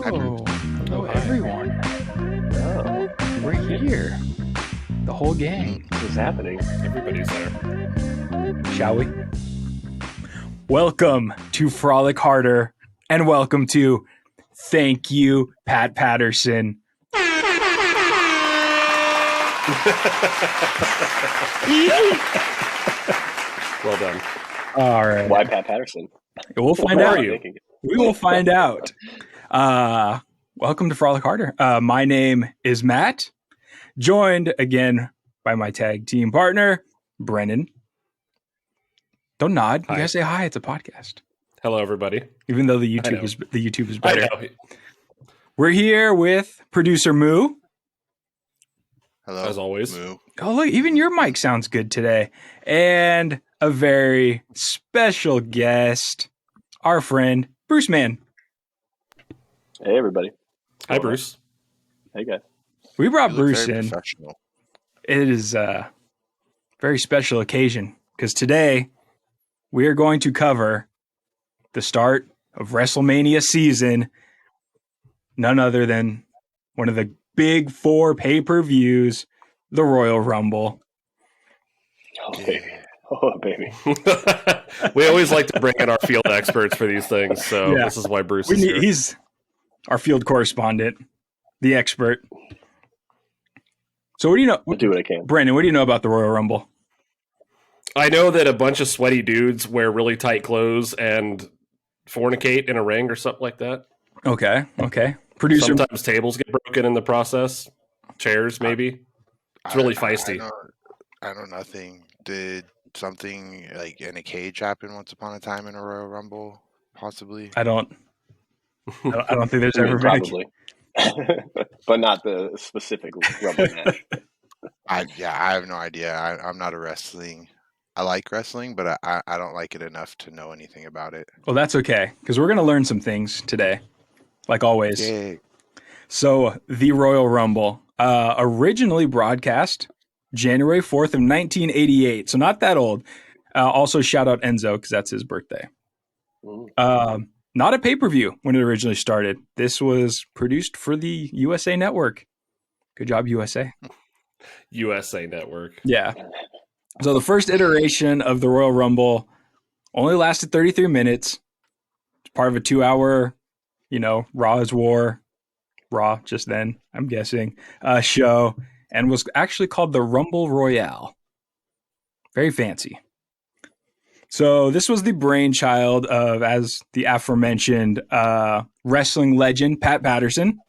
Hello. Hello, Hi. everyone. Oh, We're here. The whole gang. what's happening? Everybody's there. Shall we? Welcome to Frolic Harder, and welcome to Thank You, Pat Patterson. Well done. All right. Why Pat Patterson? We'll find What out. are you thinking? We will find out. Welcome to Frolic Harder. My name is Matt, joined again by my tag team partner, Brennan. Don't nod. Hi. You guys say hi. It's a podcast. Hello, everybody. Even though the I know. YouTube is I better. know. We're here with producer Moo. Hello. As always. Moo. Oh, look, even your mic sounds good today. And a very special guest, our friend, Bruce Man. Hey, everybody. Hi, Bruce. Hey, guys. We brought You look Bruce very in. professional. It is a very special occasion because today we are going to cover the start of WrestleMania season. None other than one of the big four pay-per-views, the Royal Rumble. Oh, baby. Oh, baby. We always like to bring in our field experts for these things, so Yeah. this is why Bruce is here. He's our field correspondent, the expert. So what do you know? I'll do what I can. Brandon, what do you know about the Royal Rumble? I know that a bunch of sweaty dudes wear really tight clothes and fornicate in a ring or something like that. Okay. Producer, Sometimes tables get broken in the process. Chairs, maybe. It's really feisty. I know nothing. Did something like in a cage happen once upon a time in a Royal Rumble? Possibly. I don't think there's I mean, ever been. probably. But not the specific Rumble match. I have no idea. I'm not a wrestling. I like wrestling, but I don't like it enough to know anything about it. Well, that's okay because we're going to learn some things today, like always. Yay. So the Royal Rumble, originally broadcast January 4th of 1988. So not that old. Also shout out Enzo because that's his birthday. Mm. Not a pay-per-view when it originally started. This was produced for the USA Network. Good job, USA. USA Network. Yeah. So the first iteration of the Royal Rumble only lasted 33 minutes. It's part of a 2-hour, Raw is War, Raw just then, I'm guessing, show, and was actually called the Rumble Royale. Very fancy. So this was the brainchild of, as the aforementioned wrestling legend, Pat Patterson.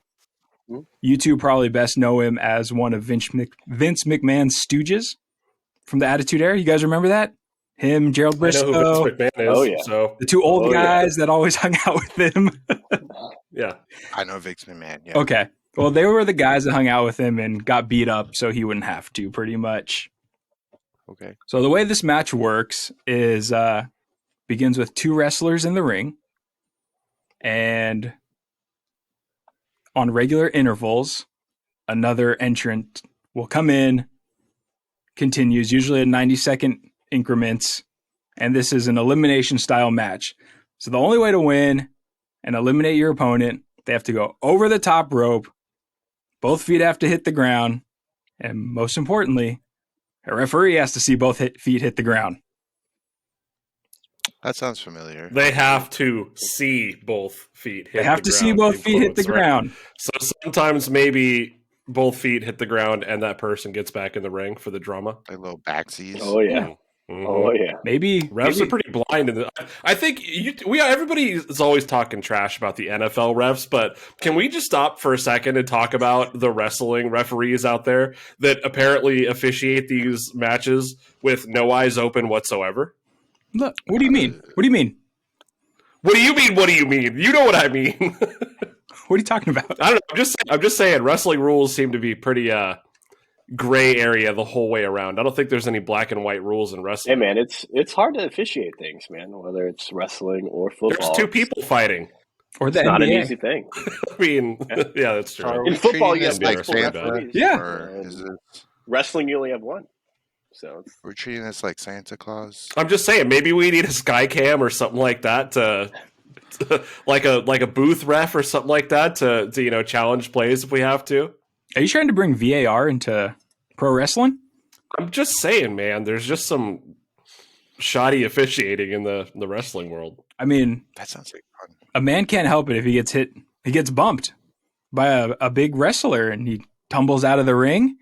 You two probably best know him as one of Vince McMahon's stooges from the Attitude Era. You guys remember that? Him, Gerald I know Briscoe, who Vince McMahon is. Oh, yeah. So, the two old Oh, yeah. guys that always hung out with him. yeah. I know Vince McMahon. Yeah. Okay. Well, they were the guys that hung out with him and got beat up so he wouldn't have to, pretty much. Okay. So the way this match works is begins with two wrestlers in the ring, and on regular intervals, another entrant will come in, continues, usually in 90-second increments, and this is an elimination style match. So the only way to win and eliminate your opponent, they have to go over the top rope, both feet have to hit the ground, and most importantly, a referee has to see both feet hit the ground. That sounds familiar. They have to see both feet hit the ground. They have to see both feet hit the ground. So sometimes maybe both feet hit the ground and that person gets back in the ring for the drama. Like little backsies. Oh, yeah. Mhm. Oh, yeah. Maybe Refs are pretty blind. I think everybody is always talking trash about the NFL refs, but can we just stop for a second and talk about the wrestling referees out there that apparently officiate these matches with no eyes open whatsoever? Look, what do you mean? What do you mean? What do you mean? What do you mean? You know what I mean. What are you talking about? I don't know. I'm just saying wrestling rules seem to be pretty gray area the whole way around. I don't think there's any black and white rules in Hey, wrestling. man, it's hard to officiate things, man, whether it's wrestling or football. There's two people fighting. Or the It's not an NBA. easy thing. I mean, yeah, that's true. Are In we football, treating you this have like multiple Santa? referees. Yeah. Or And is it, wrestling, you only have one. So we're treating this like Santa Claus? I'm just saying, maybe we need a sky cam or something like that to like a booth ref or something like that to challenge plays if we have to. Are you trying to bring VAR into pro wrestling? I'm just saying, man. There's just some shoddy officiating in the wrestling world. I mean, That sounds like fun. a man can't help it if he gets hit. He gets bumped by a big wrestler and he tumbles out of the ring.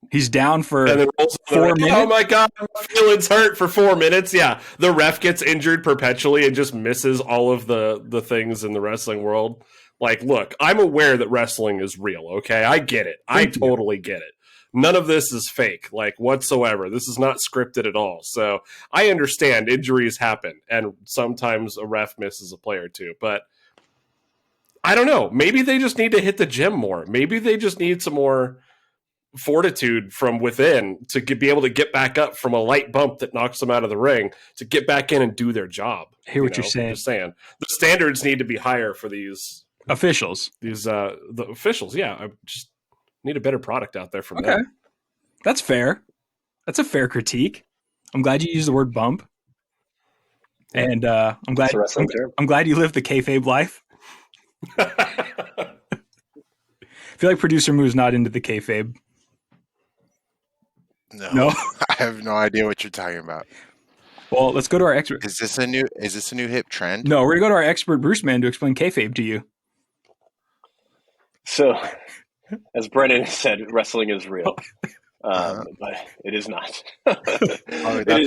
He's down for And then rolls 4 minutes. Oh my god, my feelings hurt for 4 minutes. Yeah, the ref gets injured perpetually and just misses all of the things in the wrestling world. Like, look, I'm aware that wrestling is real. Okay, I get it. I totally get it. None of this is fake, like whatsoever. This is not scripted at all. So I understand injuries happen, and sometimes a ref misses a play or two. But I don't know. Maybe they just need to hit the gym more. Maybe they just need some more fortitude from within to be able to get back up from a light bump that knocks them out of the ring to get back in and do their job. I hear what you're saying. I'm just saying the standards need to be higher for these Officials. the officials. Yeah, I just need a better product out there from them. That's fair. That's a fair critique. I'm glad you used the word bump. And I'm glad you lived the kayfabe life. I feel like Producer Moo is not into the kayfabe. No? I have no idea what you're talking about. Well, let's go to our expert. Is this a new hip trend? No, we're gonna go to our expert Bruce Man to explain kayfabe to you. So, as Brennan said, wrestling is real, but it is not. That's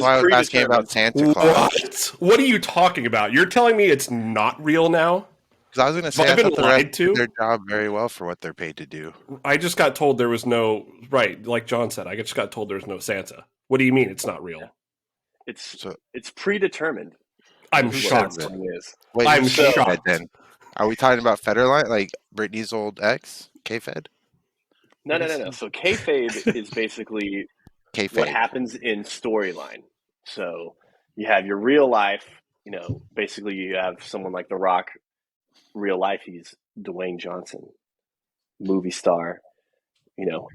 why I was asking about Santa Claus. What are you talking about? You're telling me it's not real now? Because I was going to say, I thought the refs did their job very well for what they're paid to do. I just got told there was no, right, like John said, I just got told there was no Santa. What do you mean it's not real? It's predetermined. I'm shocked. Wait, I'm shocked. Then. Are we talking about Federline, like Britney's old ex, K-Fed? No. So kayfabe is basically what happens in storyline. So you have your real life, basically you have someone like The Rock, real life, he's Dwayne Johnson, movie star,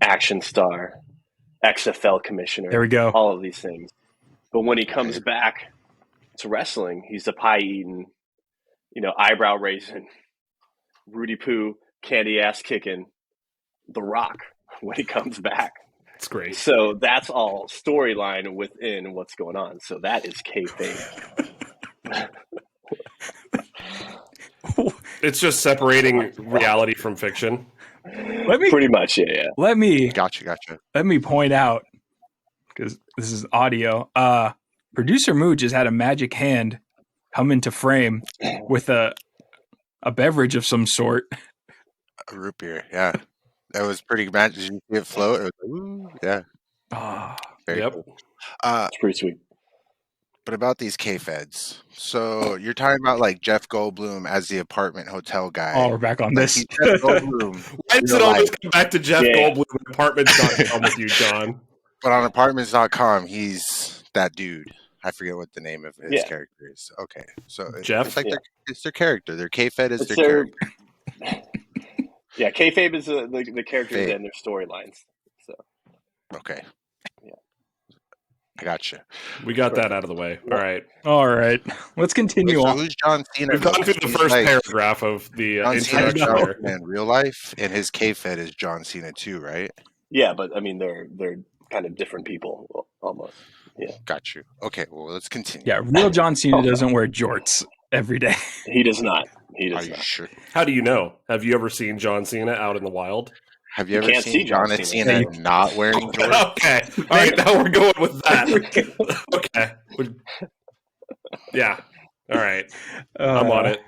action star, XFL commissioner. There we go. All of these things. But when he comes back to wrestling, he's a pie eating, eyebrow raising, Rudy Poo, candy ass kicking, The Rock when he comes back. It's great. So that's all storyline within what's going on. So that is kayfabe. It's just separating reality from fiction. Pretty much, yeah. Let me Gotcha. Let me point out, because this is audio. Producer Moo just had a magic hand come into frame with a beverage of some sort. A root beer, yeah. That was pretty magic. Did you see it float? It was like, ooh, yeah. Very Yep. cool. It's pretty sweet. But about these K-Feds. So you're talking about like Jeff Goldblum as the apartment hotel guy. Oh, we're back on Like, this. he's Jeff Goldblum. Why does it always come back to Jeff Goldblum and Apartments.com with you, John? But on Apartments.com, he's that dude. I forget what the name of his character is. Okay. So Jeff? It's like it's their character. Their K-Fed is their character. Yeah, kayfabe is the characters and their storylines. So okay. Yeah. I gotcha. We got that out of the way. All right. Let's continue on. Who's John Cena? We've gone through the first paragraph of the John Cena introduction. in real life, and his K-Fed is John Cena too, right? Yeah, but I mean they're kind of different people almost. Yeah. Got you. Okay, well let's continue. Yeah, real John Cena doesn't wear jorts every day. He does not. He does Are you not. sure? How do you know? Have you ever seen John Cena out in the wild? Have you ever seen John Cena not wearing jorts? Okay. All right, now we're going with that. Okay. Yeah. All right. I'm on it.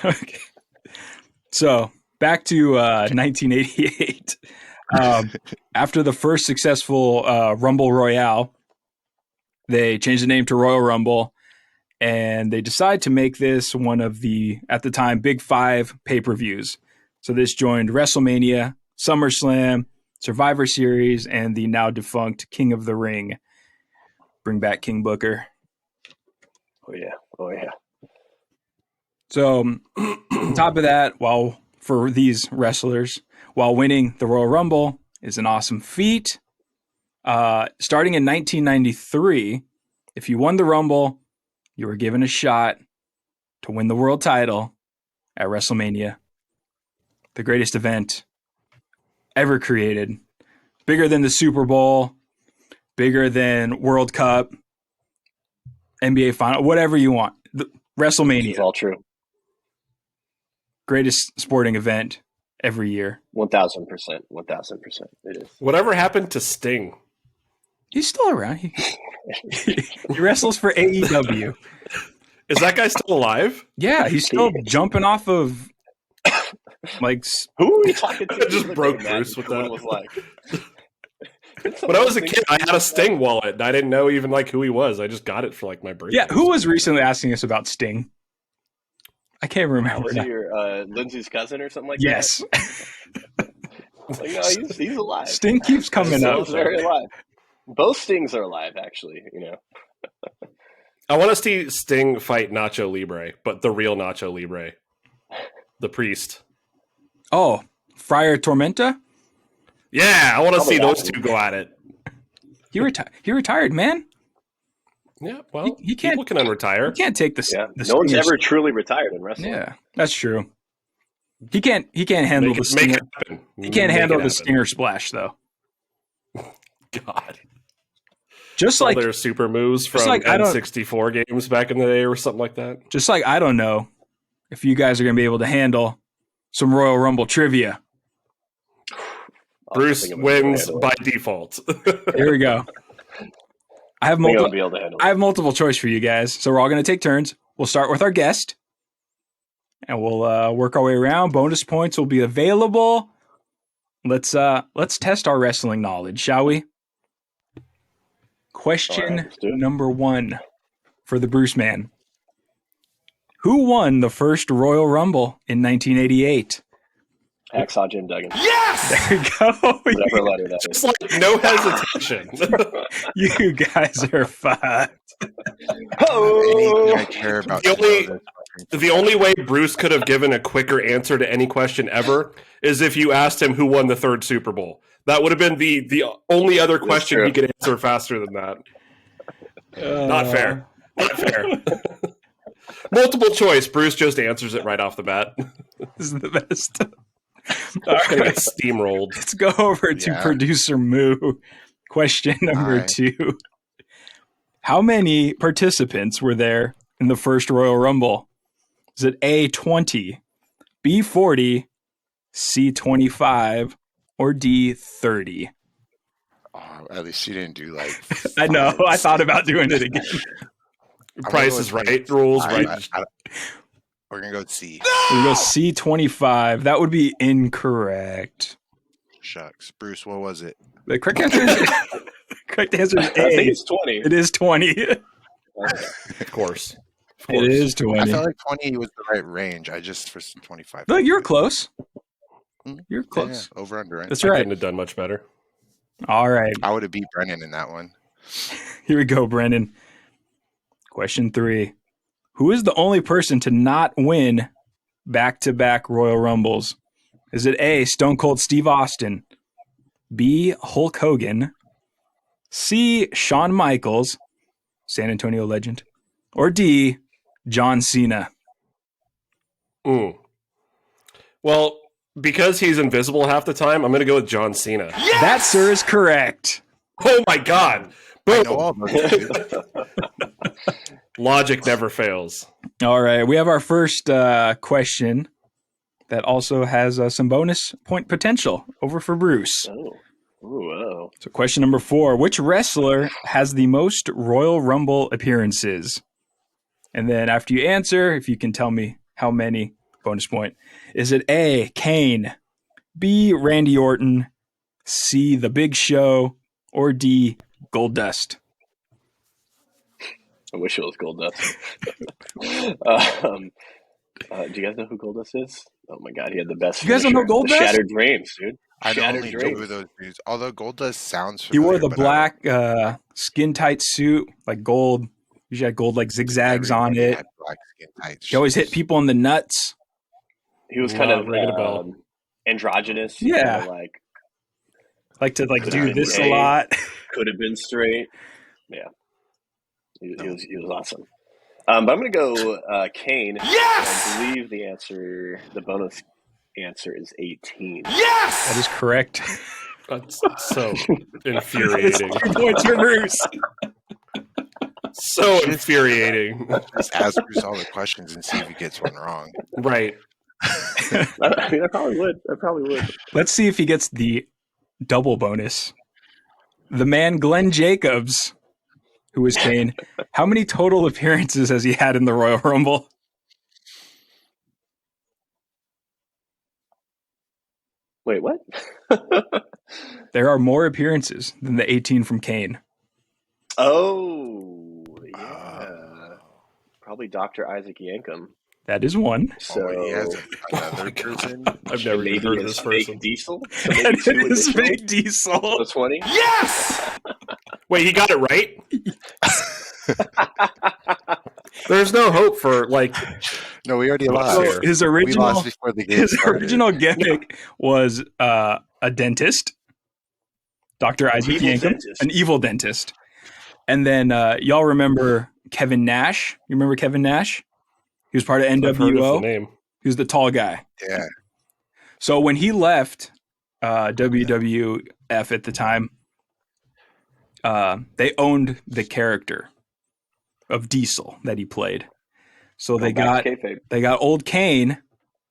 Okay. So back to 1988. After the first successful Rumble Royale, they changed the name to Royal Rumble, and they decide to make this one of the, at the time, Big Five pay-per-views. So this joined WrestleMania, SummerSlam, Survivor Series, and the now defunct King of the Ring. Bring back King Booker. Oh yeah. So on top of that, for these wrestlers, while winning the Royal Rumble is an awesome feat. Starting in 1993, if you won the Rumble, you were given a shot to win the world title at WrestleMania. The greatest event ever created. Bigger than the Super Bowl, bigger than World Cup, NBA Final, whatever you want. WrestleMania. It's all true. Greatest sporting event every year. 1,000%. 1,000%. It is. Whatever happened to Sting? He's still around. He wrestles for AEW. Is that guy still alive? Yeah, he's still jumping off of like. Who are we talking to? I just broke Bruce with that. Was like. When I was a kid, I had a Sting wallet, and I didn't know even like who he was. I just got it for like my birthday. Yeah, who was recently asking us about Sting? I can't remember. Was he your Lindsay's cousin or something like yes. that? Yes. Like, no, he's alive. Sting keeps coming up. He's very alive. Both Stings are alive, actually. You know. I want to see Sting fight Nacho Libre, but the real Nacho Libre, the priest. Oh, Friar Tormenta? Yeah, I want to see those two go at it. He retired, man. Yeah, well, he can't. People can unretire. He can't take the. Yeah, the no one's stinger. ever truly retired in wrestling. Yeah, that's true. He can't handle the stinger. He can't handle the stinger splash though. God. Just all like their super moves from like N64 games back in the day or something like that. Just like I don't know if you guys are going to be able to handle some Royal Rumble trivia. Bruce wins by default. Here we go. I have multiple choice for you guys, so we're all going to take turns. We'll start with our guest, and we'll work our way around. Bonus points will be available. Let's test our wrestling knowledge, shall we? Question number 1 for the Bruce Man. Who won the first Royal Rumble in 1988? Hacksaw Jim Duggan. Yes! There we go. Whatever letter that is. Just like no hesitation. You guys are fucked. I care about the only way Bruce could have given a quicker answer to any question ever is if you asked him who won the third Super Bowl. That would have been the only other question he could answer faster than that. Not fair. Not fair. Multiple choice. Bruce just answers it right off the bat. This is the best. All right. Steamrolled. Let's go over to Producer Moo. Question number 2. How many participants were there in the first Royal Rumble? Is it A, 20, B, 40, C, 25, or D, 30? Oh, at least you didn't do like. I know. I thought about doing it again. Price is right. Rules right. We're going to go with C. We're going to go C, 25. That would be incorrect. Shucks. Bruce, what was it? The correct answer is A. I think it's 20. It is 20. Of course. It is 20. I felt like 20 was the right range. I just for 25. Look, you're close. You're close. Yeah. Over under. Right? That's right. I couldn't have done much better. All right. I would have beat Brennan in that one. Here we go, Brennan. Question 3. Who is the only person to not win back-to-back Royal Rumbles? Is it A, Stone Cold Steve Austin, B, Hulk Hogan, C, Shawn Michaels, San Antonio legend, or D, John Cena? Well, because he's invisible half the time, I'm going to go with John Cena. Yes! That, sir, is correct. Oh, my God. Boom. I know all those. Logic never fails. All right. We have our first question that also has some bonus point potential over for Bruce. Oh. Whoa. So question number 4. Which wrestler has the most Royal Rumble appearances? And then after you answer, if you can tell me how many, bonus point. Is it A, Kane, B, Randy Orton, C, The Big Show, or D, Goldust? I wish it was Goldust. Do you guys know who Goldust is? Oh my God, he had the best. You guys don't know Goldust? Shattered Dreams, dude. I Shattered only Dreams. know those dudes. Although Goldust sounds familiar. He wore the black skin tight suit, like gold. Usually had gold like zigzags on it. Had black skin tight He always hit people in the nuts. He was kind of ringing a bell. Androgynous. Yeah. Kinda like to Could do have this been a gay. lot. Could have been straight. Yeah. He was awesome. But I'm going to go Kane. Yes! I believe the bonus answer is 18. Yes! That is correct. That's so infuriating. 3 points for Bruce. So infuriating. Just ask Bruce all the questions and see if he gets one wrong. Right. I probably would. Let's see if he gets the double bonus. The man Glenn Jacobs, who is Kane, how many total appearances has he had in the Royal Rumble? Wait, what? There are more appearances than the 18 from Kane. Oh, yeah. Probably Dr. Isaac Yankum. That is one. So he has another person. I've never even heard of this person. Diesel. So maybe That two is additional? Fake Diesel. So 20. Yes! Wait, he got it right? There's no hope for, like... No, we already lost. So his We original, lost before the game started. original gimmick was a dentist, Dr. Isaac Evil Yankum, dentist. an evil dentist. And then y'all remember Kevin Nash? You remember Kevin Nash? He was part of I've heard of the NWO. name. He was the tall guy. Yeah. So when he left WWF at the time, they owned the character of Diesel that he played. So they got old Kane,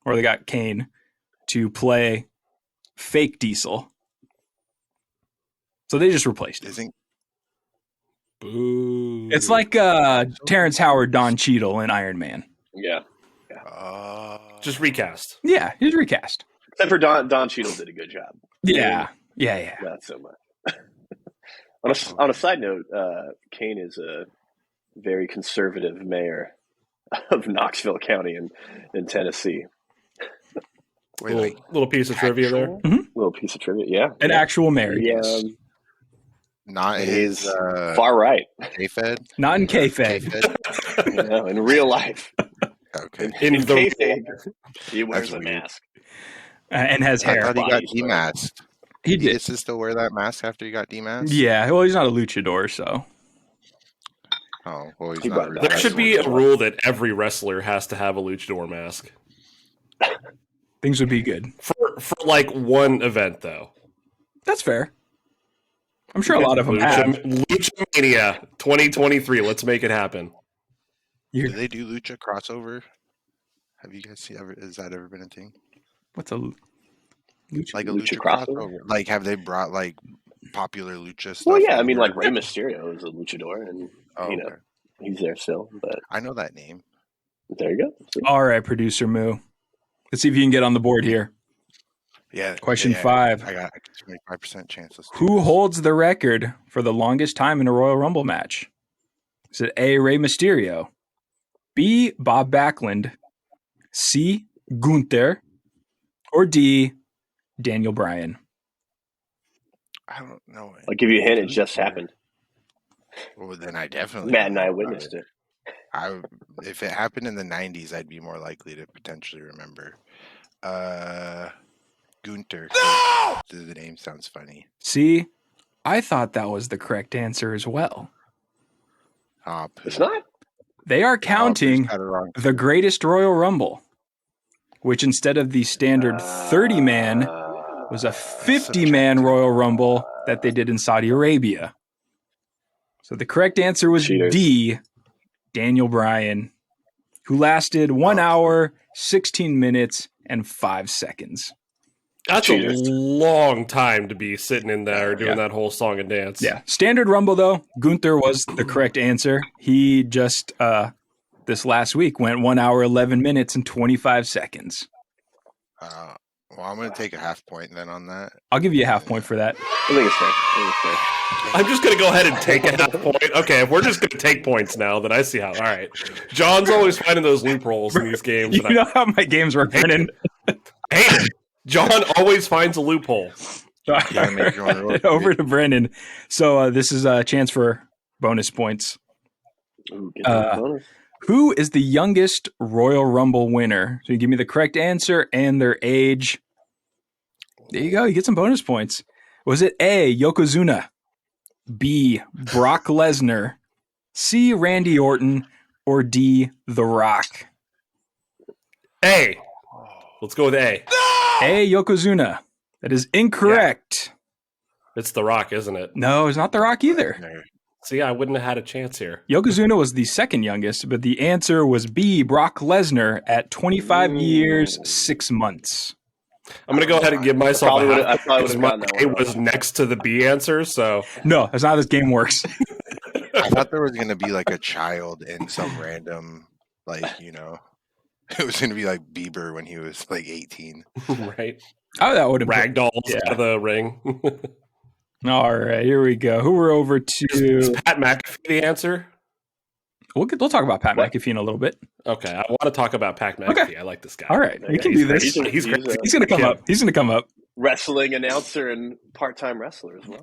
or they got Kane to play fake Diesel. So they just replaced him. Isn't Boo. It's like Terrence Howard, Don Cheadle in Iron Man. Yeah. Just recast. Yeah, he's recast. Except for Don Cheadle did a good job. Yeah. Not so much. on a side note, Kane is a very conservative mayor of Knoxville County in Tennessee. wait, Little piece of trivia there. Little piece of trivia, yeah. An actual mayor. Yeah, Yes. not he's his far right. K-Fed? Not in kayfabe. In real life. Okay. In In the kayfabe, he wears That's a weird. mask. And has I hair. thought he got Bodies, demasked. He He did. gets to still wear that mask after he got demasked? Yeah, well, he's not a luchador, so. Oh, well, he's He not brought a it up. There wrestler. should be a rule that every wrestler has to have a luchador mask. Things would be good. For like one event, though. That's fair. I'm sure a lot of them have. Lucha-mania 2023. Let's make it happen. Do they do lucha crossover? Have you guys has that ever been a thing? What's a lucha? Like a Lucha lucha crossover? crossover? Like, have they brought like popular lucha stuff? Well, yeah, I mean, over? like Rey Mysterio is a luchador, and Oh, you know, okay. he's there still. But I know that name. there you go. See? All right, producer Moo. Let's see if you can get on the board here. Yeah. Question yeah, 5. I got a 25% chance. Let's do Who this. holds the record for the longest time in a Royal Rumble match? Is it A, Rey Mysterio, B, Bob Backlund, C, Gunther, or D, Daniel Bryan? I don't know. I'll give you a hint. It just happened. Well, then I definitely. Matt and I know about witnessed it. If it happened in the 90s, I'd be more likely to potentially remember. Gunther. No! The name sounds funny. See, I thought that was the correct answer as well. It's not. They are counting Got it wrong. the greatest Royal Rumble, which instead of the standard 30-man was a 50-man Royal Rumble that they did in Saudi Arabia. So the correct answer was Cheaters. D, Daniel Bryan, who lasted 1 hour, 16 minutes, and 5 seconds. That's Cheaters. a long time to be sitting in there doing that whole song and dance. Yeah. Standard Rumble, though, Gunther was the correct answer. He just, this last week, went 1 hour, 11 minutes, and 25 seconds. Well, I'm going to take a half point then on that. I'll give you a half point for that. I think it's fair. I'm just going to go ahead and take a half point. Okay, if we're just going to take points now, then I see how. All right. John's always finding those loopholes in these games. You know how my games work, Brennan. Hey, John always finds a loophole. Yeah, make your own rules. Over to Brennan. So this is a chance for bonus points. Ooh, get that bonus. Who is the youngest Royal Rumble winner? So you give me the correct answer and their age. There you go. You get some bonus points. Was it A, Yokozuna, B, Brock Lesnar, C, Randy Orton, or D, The Rock? A. Let's go with A. A, Yokozuna. That is incorrect. It's The Rock, isn't it? No, it's not The Rock either. See, I wouldn't have had a chance here. Yokozuna was the second youngest, but the answer was B, Brock Lesnar at 25 years, 6 months. I'm going to go ahead and give myself a half because my A one was next to the B answer. So No, that's not how this game works. I thought there was going to be like a child in some random, like, you know, it was going to be like Bieber when he was like 18. right, Oh, that would have ragdolls out of the ring. All right, here we go. Who we're over to? Is Pat McAfee the answer? We'll talk about Pat McAfee in a little bit. Okay, I want to talk about Pat McAfee. Okay. I like this guy. All right, we can do this. He's going to come up. He's going to come up. Wrestling announcer and part-time wrestler as well.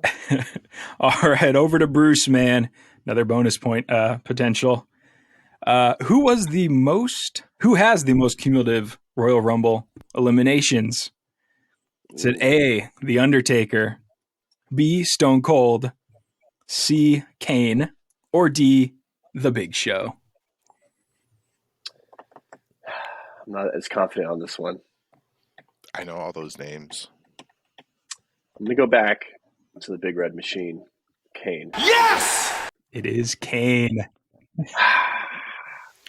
All right, over to Bruce, man. Another bonus point potential. Who has the most cumulative Royal Rumble eliminations? Is it A, The Undertaker, B, Stone Cold, C, Kane, or D, The Big Show? I'm not as confident on this one. I know all those names. I'm going to go back to the Big Red Machine, Kane. Yes! It is Kane.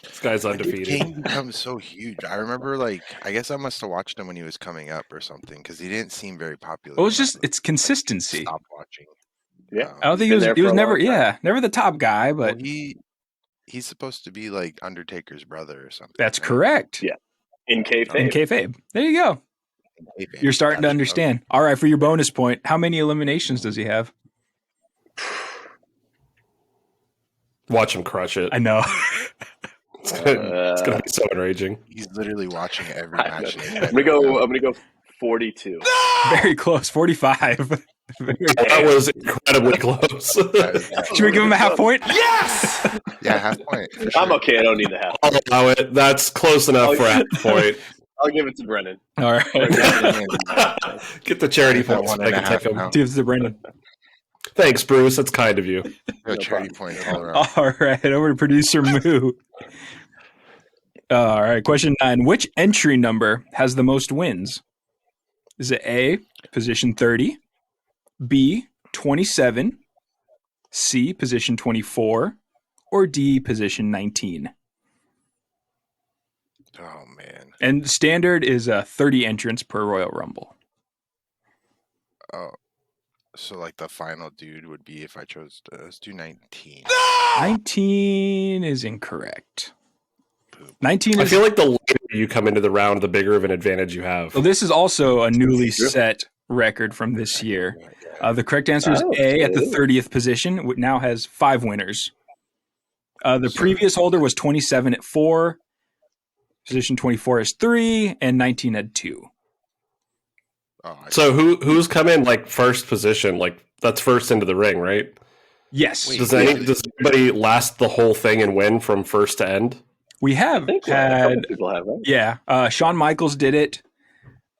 This guy's undefeated. Kane becomes so huge. I remember, like, I guess I must have watched him when he was coming up or something because he didn't seem very popular. Well, it's consistency. Stop watching. Yeah, I don't think he was never never the top guy, but well, he's supposed to be like Undertaker's brother or something. that's right? correct. Yeah. In kayfabe. In kayfabe. There you go. You're starting to understand. All right, for your bonus point, how many eliminations does he have? Watch him crush it. I know. It's gonna be so enraging. He's literally watching every match. I'm gonna go 42. Very close. 45. That was incredibly close. Should we give him a half point? Yes! Yeah, half point. For sure. I'm okay. I don't need the half. I'll allow it. That's close enough for a half point. I'll give it to Brennan. All right. Get the charity That points. one I and a can half take them. now. Gives to Brendan. Thanks, Bruce. That's kind of you. No charity point all around. All right. Over to producer Moo. All right. Question 9. Which entry number has the most wins? Is it A, position 30, B, 27, C, position 24, or D, position 19? Oh man. And standard is 30 entrants per Royal Rumble. Oh, so like the final dude would be if I chose to let's do 19. 19 is incorrect. 19 I is. feel like the later you come into the round, the bigger of an advantage you have. Well, this is also a newly set record from this year. The correct answer is A at the 30th position. It now has 5 winners. The previous holder was 27 at 4. Position 24 is 3, and 19 had 2. Oh, So who's come in like first position? Like that's first into the ring, right? Yes. Wait. Does anybody last the whole thing and win from first to end? We have I think a had, couple people have, right? yeah, Shawn Michaels did it,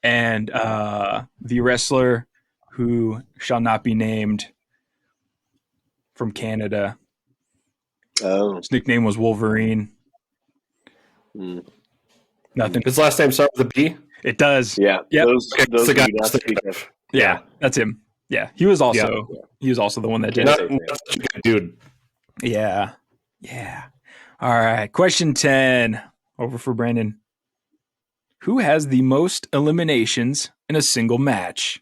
and the wrestler who shall not be named from Canada. Oh. His nickname was Wolverine. Hmm. Nothing. His last name starts with a B? It does. Yeah. Yep. Those It's the guy do not speak of. Yeah, that's him. Yeah, he was also the one that did Not, it. not such a good dude. Yeah. All right. Question 10. Over for Brendan. Who has the most eliminations in a single match?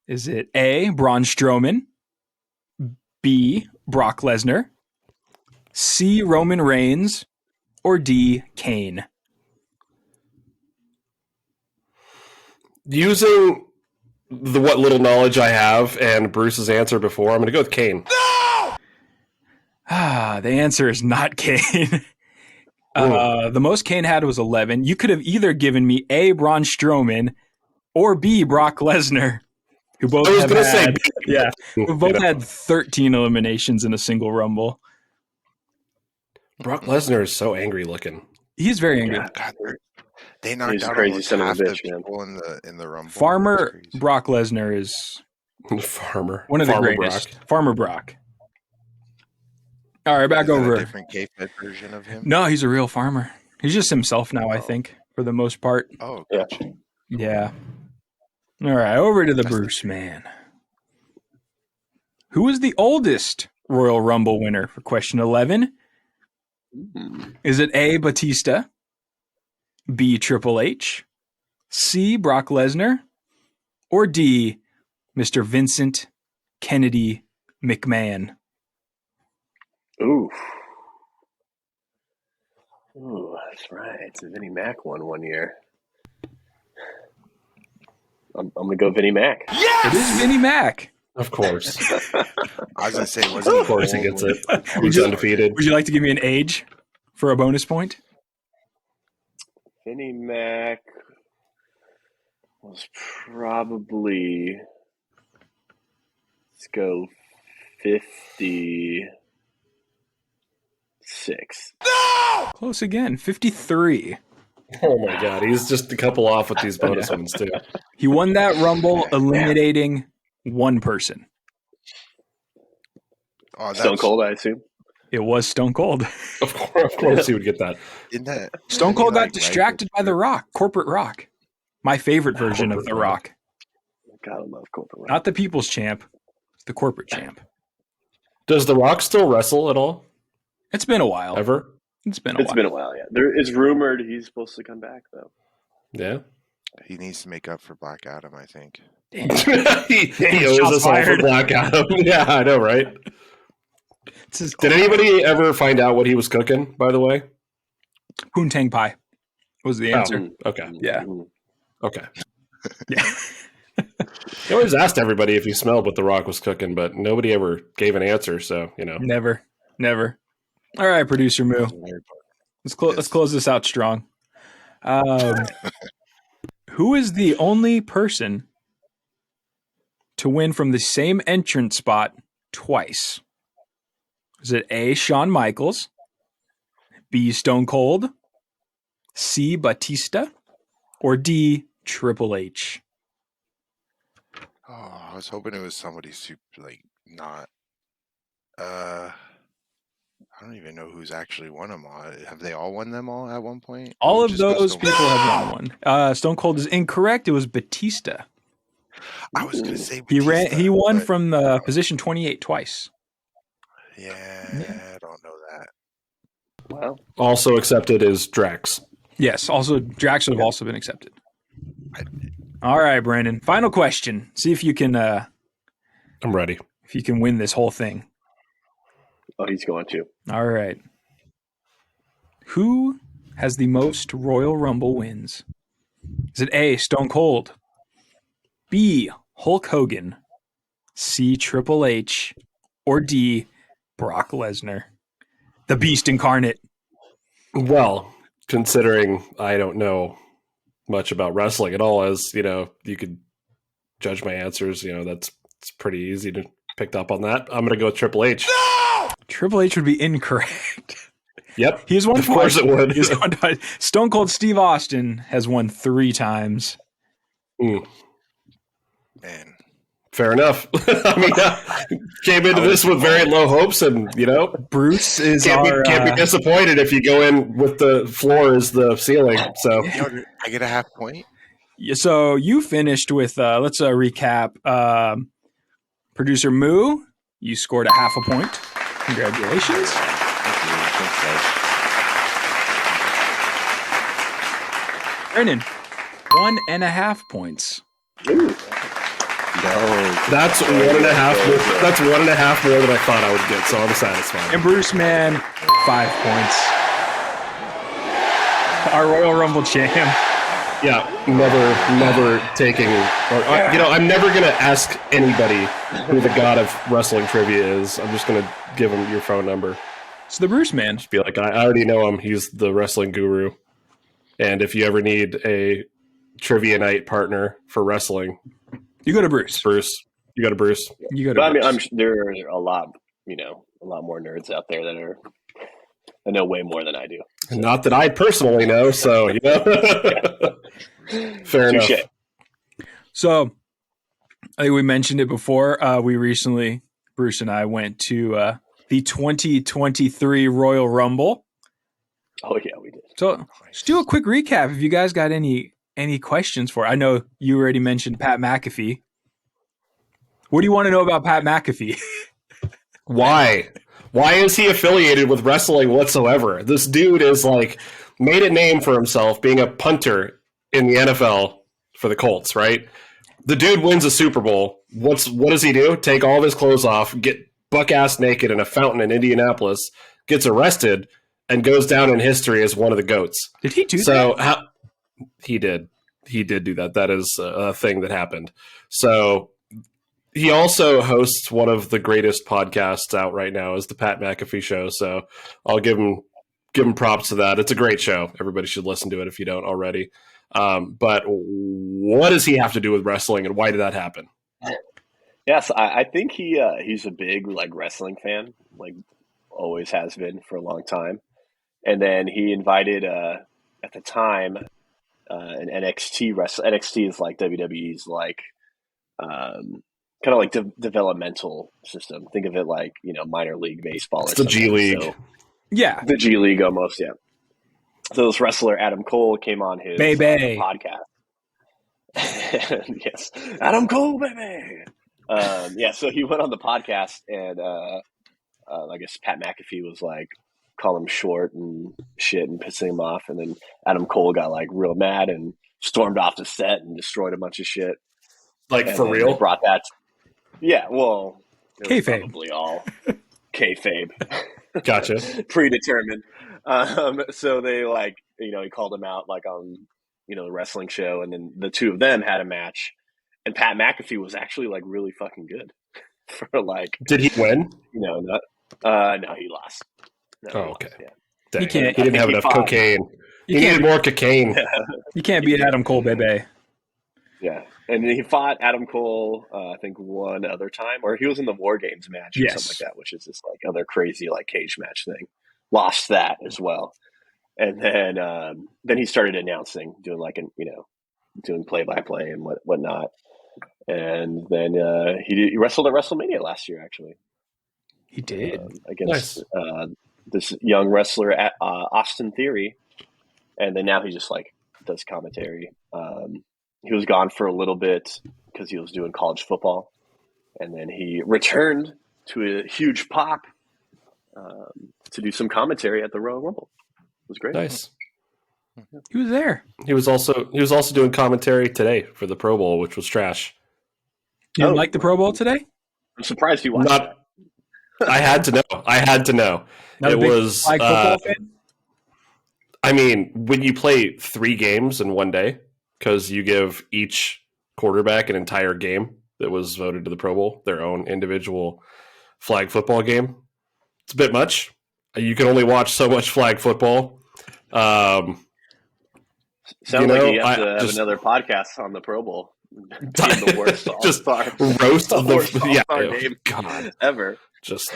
Is it A, Braun Strowman, B, Brock Lesnar, C, Roman Reigns, or D, Kane? Using what little knowledge I have and Bruce's answer before, I'm going to go with Kane. The answer is not Kane. The most Kane had was 11. You could have either given me A, Braun Strowman, or B, Brock Lesnar, who both I was going to say had, B. yeah, who both had 13 eliminations in a single Rumble. Brock Lesnar is so angry looking. He's very angry. Yeah. God, they knocked He's a out crazy almost son of a half the bitch, man. people in the Rumble. Farmer That's crazy. Brock Lesnar is Farmer. one of the Farmer greatest. Brock. Farmer Brock. All right, back Is that over. a different K-Fed version of him? No, he's a real farmer. He's just himself now, I think, for the most part. Oh, Yeah. gotcha. Yeah. All right, over to the Bruce man. Who is the oldest Royal Rumble winner for question 11? Is it A, Batista, B, Triple H, C, Brock Lesnar, or D, Mr. Vincent Kennedy McMahon? Ooh. Ooh, that's right. So Vinnie Mac won one year. I'm gonna go Vinnie Mac. It is Vinnie Mac. Of course. I was gonna say, wasn't Of course he old gets when it. he He's was undefeated. Would you like to give me an age for a bonus point? Vinnie Mac was probably, let's go 56. Close again, 53. Oh my god, he's just a couple off with these bonus ones too. He won that Rumble eliminating one person. Oh, Stone Cold, I assume. It was Stone Cold. Of course he would get that. Didn't that Stone Cold got like, distracted by The Rock, Corporate Rock. My favorite version of The Rock. Gotta love corporate. Not the people's champ, the corporate champ. Does The Rock still wrestle at all? It's been a while. Ever? It's been It's been a while, yeah. There is rumored he's supposed to come back, though. Yeah. He needs to make up for Black Adam, I think. he owes us all for Black Adam. Yeah, I know, right? Did anybody ever find out what he was cooking, by the way? Poontang pie was the answer. Okay. Yeah. Okay. Yeah. He always asked everybody if he smelled what The Rock was cooking, but nobody ever gave an answer, so, you know. Never. All right, producer Moo. Let's close this out strong. Who is the only person to win from the same entrance spot twice? Is it A, Shawn Michaels, B, Stone Cold, C, Batista, or D, Triple H? Oh, I was hoping it was somebody super, not. I don't even know who's actually won them all. Have they all won them all at one point? All of those people have won one. Stone Cold is incorrect. It was Batista. I was going to say Batista, He won from the position 28 twice. Yeah, I don't know that. Wow. Also accepted is Drax. Yes, also Drax would have also been accepted. All right, Brandon. Final question. See if you can I'm ready. If you can win this whole thing. Oh, he's going to. All right. Who has the most Royal Rumble wins? Is it A, Stone Cold, B, Hulk Hogan, C, Triple H, or D, Brock Lesnar? The Beast incarnate. Well, considering I don't know much about wrestling at all, as you know, you could judge my answers. You know, it's pretty easy to pick up on that. I'm going to go with Triple H. No! Triple H would be incorrect. Yep. He's won Of course it would. He's won twice. Stone Cold Steve Austin has won 3 times. Man. Fair enough. I mean, came into this with very low hopes, and you know, Bruce is can't be disappointed if you go in with the floor as the ceiling. So I get a half point. So you finished with let's recap. Producer Moo, you scored a half a point. Congratulations. Thanks, guys. Brennan, 1.5 points. Ooh. That's 1.5. That's 1.5 more than I thought I would get, so I'm satisfied. And Bruce Man, 5 points. Our Royal Rumble champ. Yeah, never taking. I'm never gonna ask anybody who the god of wrestling trivia is. I'm just gonna give him your phone number. It's the Bruce Man. Just be like, I already know him. He's the wrestling guru. And if you ever need a trivia night partner for wrestling, you go to Bruce. You go to Bruce. I mean, there are a lot more nerds out there that know way more than I do. So. Not that I personally know, so you know. Fair enough. So, I think we mentioned it before. We recently, Bruce and I went to the 2023 Royal Rumble. Oh yeah, we did. So just do a quick recap if you guys got any questions for. I know you already mentioned Pat McAfee. What do you want to know about Pat McAfee? Why? Why is he affiliated with wrestling whatsoever? This dude is like made a name for himself being a punter in the NFL for the Colts, right? The dude wins a Super Bowl. What does he do? Take all of his clothes off, get buck-ass naked in a fountain in Indianapolis, gets arrested, and goes down in history as one of the GOATs. Did he do that? So he did. He did do that. That is a thing that happened. So he also hosts one of the greatest podcasts out right now, is the Pat McAfee Show. So I'll give him props to that. It's a great show. Everybody should listen to it if you don't already. But what does he have to do with wrestling, and why did that happen? Yes, I think he's a big like wrestling fan, like always has been for a long time. And then he invited at the time an NXT wrestler. NXT is like WWE's like kind of like developmental system. Think of it like, minor league baseball. It's the G League. So, yeah, the G League almost. Yeah. So this wrestler Adam Cole came on his podcast. Yes, Adam Cole, baby. So he went on the podcast, and I guess Pat McAfee was like calling him short and shit and pissing him off, and then Adam Cole got like real mad and stormed off the set and destroyed a bunch of shit. Like, and for real? Brought that. Yeah, well, kayfabe. Probably all kayfabe. Gotcha. Predetermined. So they he called him out like on the wrestling show, and then the two of them had a match, and Pat McAfee was actually like really fucking good for like. Did he win? No, he lost. No, oh, okay. Yeah. He can't. He didn't have enough cocaine. He needed more cocaine. You can't beat Adam Cole, baby. Yeah, and he fought Adam Cole, I think one other time, or he was in the War Games match or something like that, which is this like other crazy like cage match thing. Lost that as well, and then he started announcing, doing like doing play-by-play and whatnot, and then he wrestled at WrestleMania last year. Actually, he did against this young wrestler at Austin Theory, and then now he just like does commentary. He was gone for a little bit because he was doing college football, and then he returned to a huge pop to do some commentary at the Royal Rumble. It was great. Nice. He was there. He was also doing commentary today for the Pro Bowl, which was trash. You didn't like the Pro Bowl today? I'm surprised you watched that. I had to know. Not it was. Flag football fan? I mean, when you play 3 games in one day, because you give each quarterback an entire game that was voted to the Pro Bowl, their own individual flag football game, it's a bit much. You can only watch so much flag football. Sounds like you have to have another podcast on the Pro Bowl. The worst all-star, roast of the game God ever. Just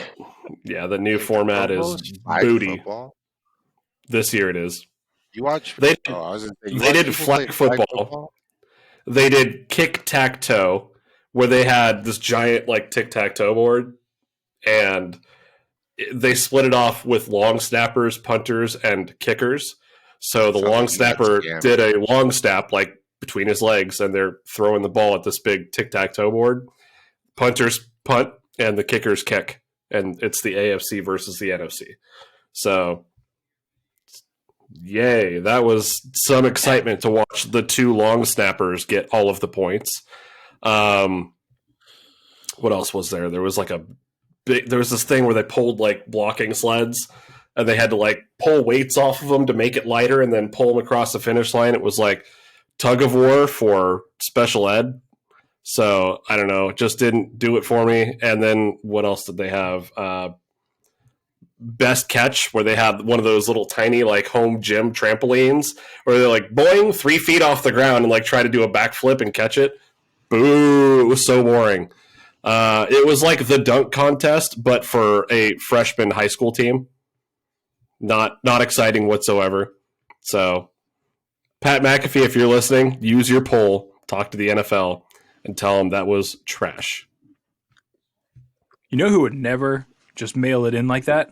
the new format is booty. Football? This year it is. You watch? They did did flag football. They did kick-tack-toe, where they had this giant like tic-tac-toe board, and they split it off with long snappers, punters, and kickers. So the long snapper did a long snap like between his legs, and they're throwing the ball at this big tic-tac-toe board. Punters punt, and the kickers kick, and it's the AFC versus the NFC. So, yay, that was some excitement to watch the 2 long snappers get all of the points. What else was there? There was like there was this thing where they pulled like blocking sleds, and they had to like pull weights off of them to make it lighter and then pull them across the finish line. It was like tug of war for special ed. So I don't know, it just didn't do it for me. And then what else did they have? Best catch, where they had one of those little tiny like home gym trampolines where they're like boing 3 feet off the ground and like try to do a backflip and catch it. Boo! It was so boring. It was like the dunk contest, but for a freshman high school team. Not exciting whatsoever. So, Pat McAfee, if you're listening, use your poll, talk to the NFL, and tell them that was trash. You know who would never just mail it in like that.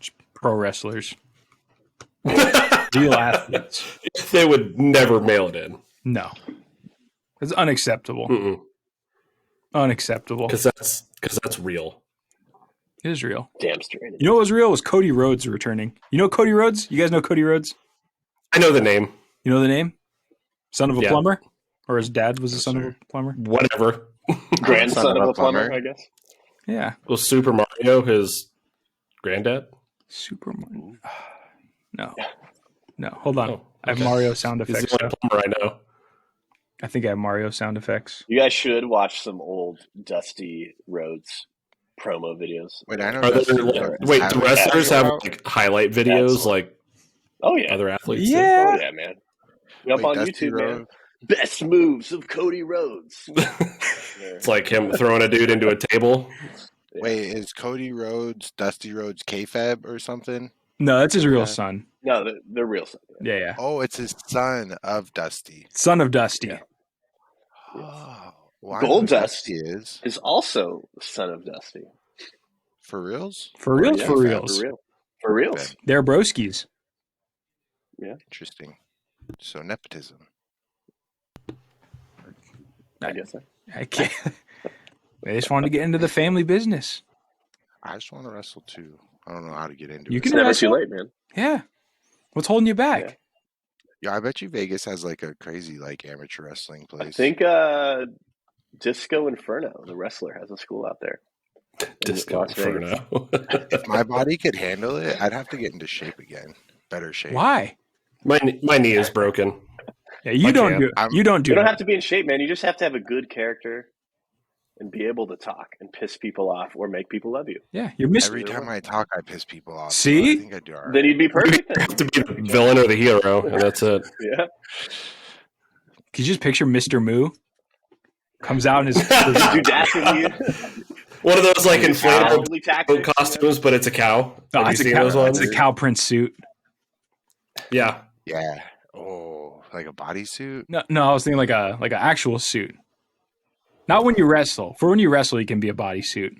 Just pro wrestlers. Real athletes. They would never mail it in. No. It's unacceptable. Mm-mm. Unacceptable. Because that's real. It is real. Damn straight. You know what was real was Cody Rhodes returning. You know Cody Rhodes? You guys know Cody Rhodes? I know the name. You know the name? Son of a Yeah. plumber? Or his dad was the son of sir. a plumber? Whatever. Grandson of a plumber, I guess. Yeah. Was Super Mario his granddad? Super Mario. No. No. Hold on. Oh, I have okay. Mario sound He's effects. the only plumber I know. I think I have Mario sound effects. You guys should watch some old Dusty Rhodes promo videos. Wait, I know. Are there, Dusty like, Rhodes wait, has do a wrestlers have show? like highlight videos That's- like Oh yeah, other athletes? Yeah. oh yeah, man. Jump Wait, on Dusty YouTube, man. Rhodes? Best moves of Cody Rhodes. It's like him throwing a dude into a table. Wait, is Cody Rhodes, Dusty Rhodes kayfabe or something? No, that's his real Yeah. son. No, they're real stuff. Yeah, yeah. Oh, it's his son of Dusty. Son of Dusty. Yeah. Oh, well, I Gold know who Dust. Dusty is Is also the son of Dusty. for reals. For reals, Yeah, for For reals. real. For reals. They're broskies. Interesting. So nepotism. I guess so. I can't. They just wanted to get into the family business. I just want to wrestle too. I don't know how to get into You it. can It's never wrestle. too late, man. Yeah. What's holding you back? Yeah. Yeah, I bet you Vegas has like a crazy like amateur wrestling place. I think Disco Inferno, the wrestler, has a school out there. Disco Las Vegas. Inferno. if my body could handle it, I'd have to get into shape again. Better shape. Why? my knee is broken. Yeah, you I don't can't. do. I'm- You don't do. You don't it. have to be in shape, man. You just have to have a good character and be able to talk and piss people off or make people love you. Yeah, you're missing. Every time I talk, I piss people off. so See? I think I do all right. Then you'd be You perfect. have to be the villain or the hero, and that's it. Yeah. Can you just picture Mr. Moo comes out in his Do dastardly, One of those like inflatable dastardly tactics. costumes, but it's a cow. Oh, Have it's you a seen cow, those ones? it's a cow print suit. Yeah. Yeah. Oh, like a bodysuit? No, I was thinking like an actual suit. Not when you wrestle. For when you wrestle, you can be a bodysuit.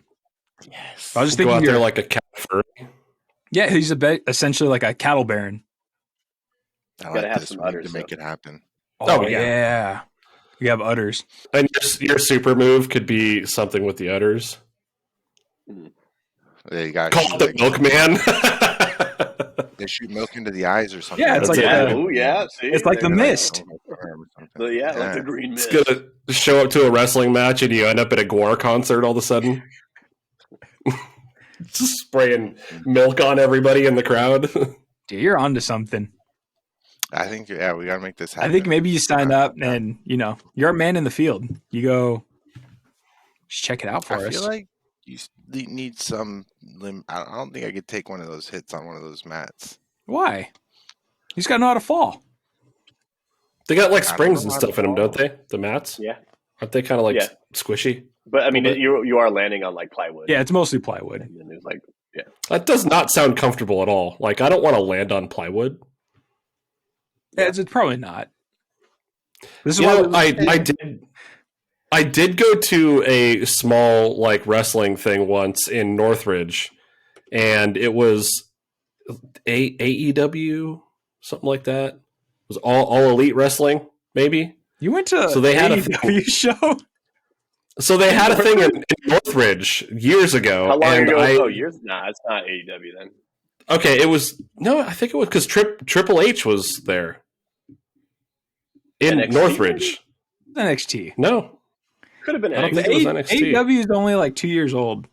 Yes. I was just Go thinking, out there you're- like a cat furry. yeah, he's essentially like a cattle baron. I Gotta like have this. some We need udders, to make though. it happen. Oh, yeah. yeah. You have udders. And your super move could be something with the udders. They got Call it the milkman. They shoot milk into the eyes or something. Yeah, it's That's like it. Yeah. the- Oh, yeah. See, it's like there the you go. mist. Like the green It's mist. gonna show up to a wrestling match and you end up at a Gwar concert all of a sudden. Just spraying milk on everybody in the crowd. Dude, you're onto something. I think, yeah, we got to make this happen. I think maybe you sign up and, you're a man in the field. You go, just check it out for I us. feel like you need some I don't think I could take one of those hits on one of those mats. Why? He's got to know how to fall. They got like I don't springs know and how stuff to in them, don't fall. they? The mats? Yeah. Aren't they kind of like Yeah. squishy? But I mean, But- you are landing on like plywood. Yeah, it's mostly plywood. And then there's like, That does not sound comfortable at all. Like, I don't want to land on plywood. Yeah, it's probably not. This is You why know, I did go to a small like wrestling thing once in Northridge, and it was AEW, something like that. It was all elite wrestling, maybe. you went to So they had a- AEW show. So they had a thing in Northridge years ago. how long and ago? Years? Nah, it's not AEW then. Okay, it was I think it was because Triple H was there in NXT, Northridge. NXT. No, Could have been I don't NXT. think it was NXT. AEW is only like 2 years old.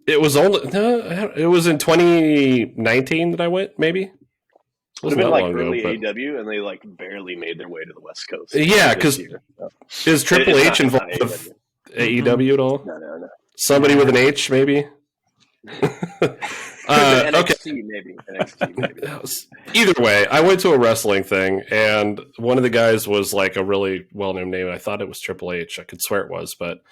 It was it was in 2019 that I went. Maybe Could have wasn't been that like long early ago. But AEW, and they like barely made their way to the West Coast. Yeah, this 'cause year. So, is Triple it's H not- involved it's not with AEW at all? No. Somebody with an H, maybe. Okay. NXT maybe. NXT maybe. Either way, I went to a wrestling thing, and one of the guys was like a really well-known name. I thought it was Triple H. I could swear it was, but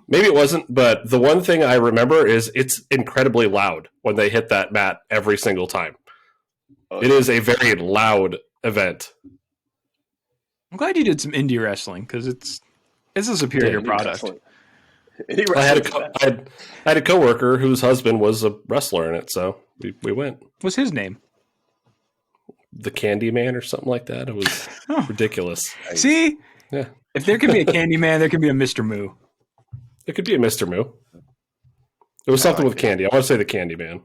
maybe it wasn't. But the one thing I remember is it's incredibly loud when they hit that mat every single time. Oh, It is a very loud event. I'm glad you did some indie wrestling because it's a superior Yeah, product. Excellent. I had a coworker whose husband was a wrestler in it, so we went. What's his name? The Candy Man or something like that. It was ridiculous. See? Yeah. If there could be a Candy Man, there could be a Mr. Moo. It could be a Mr. Moo. It was something with candy. I want to say the Candy Man.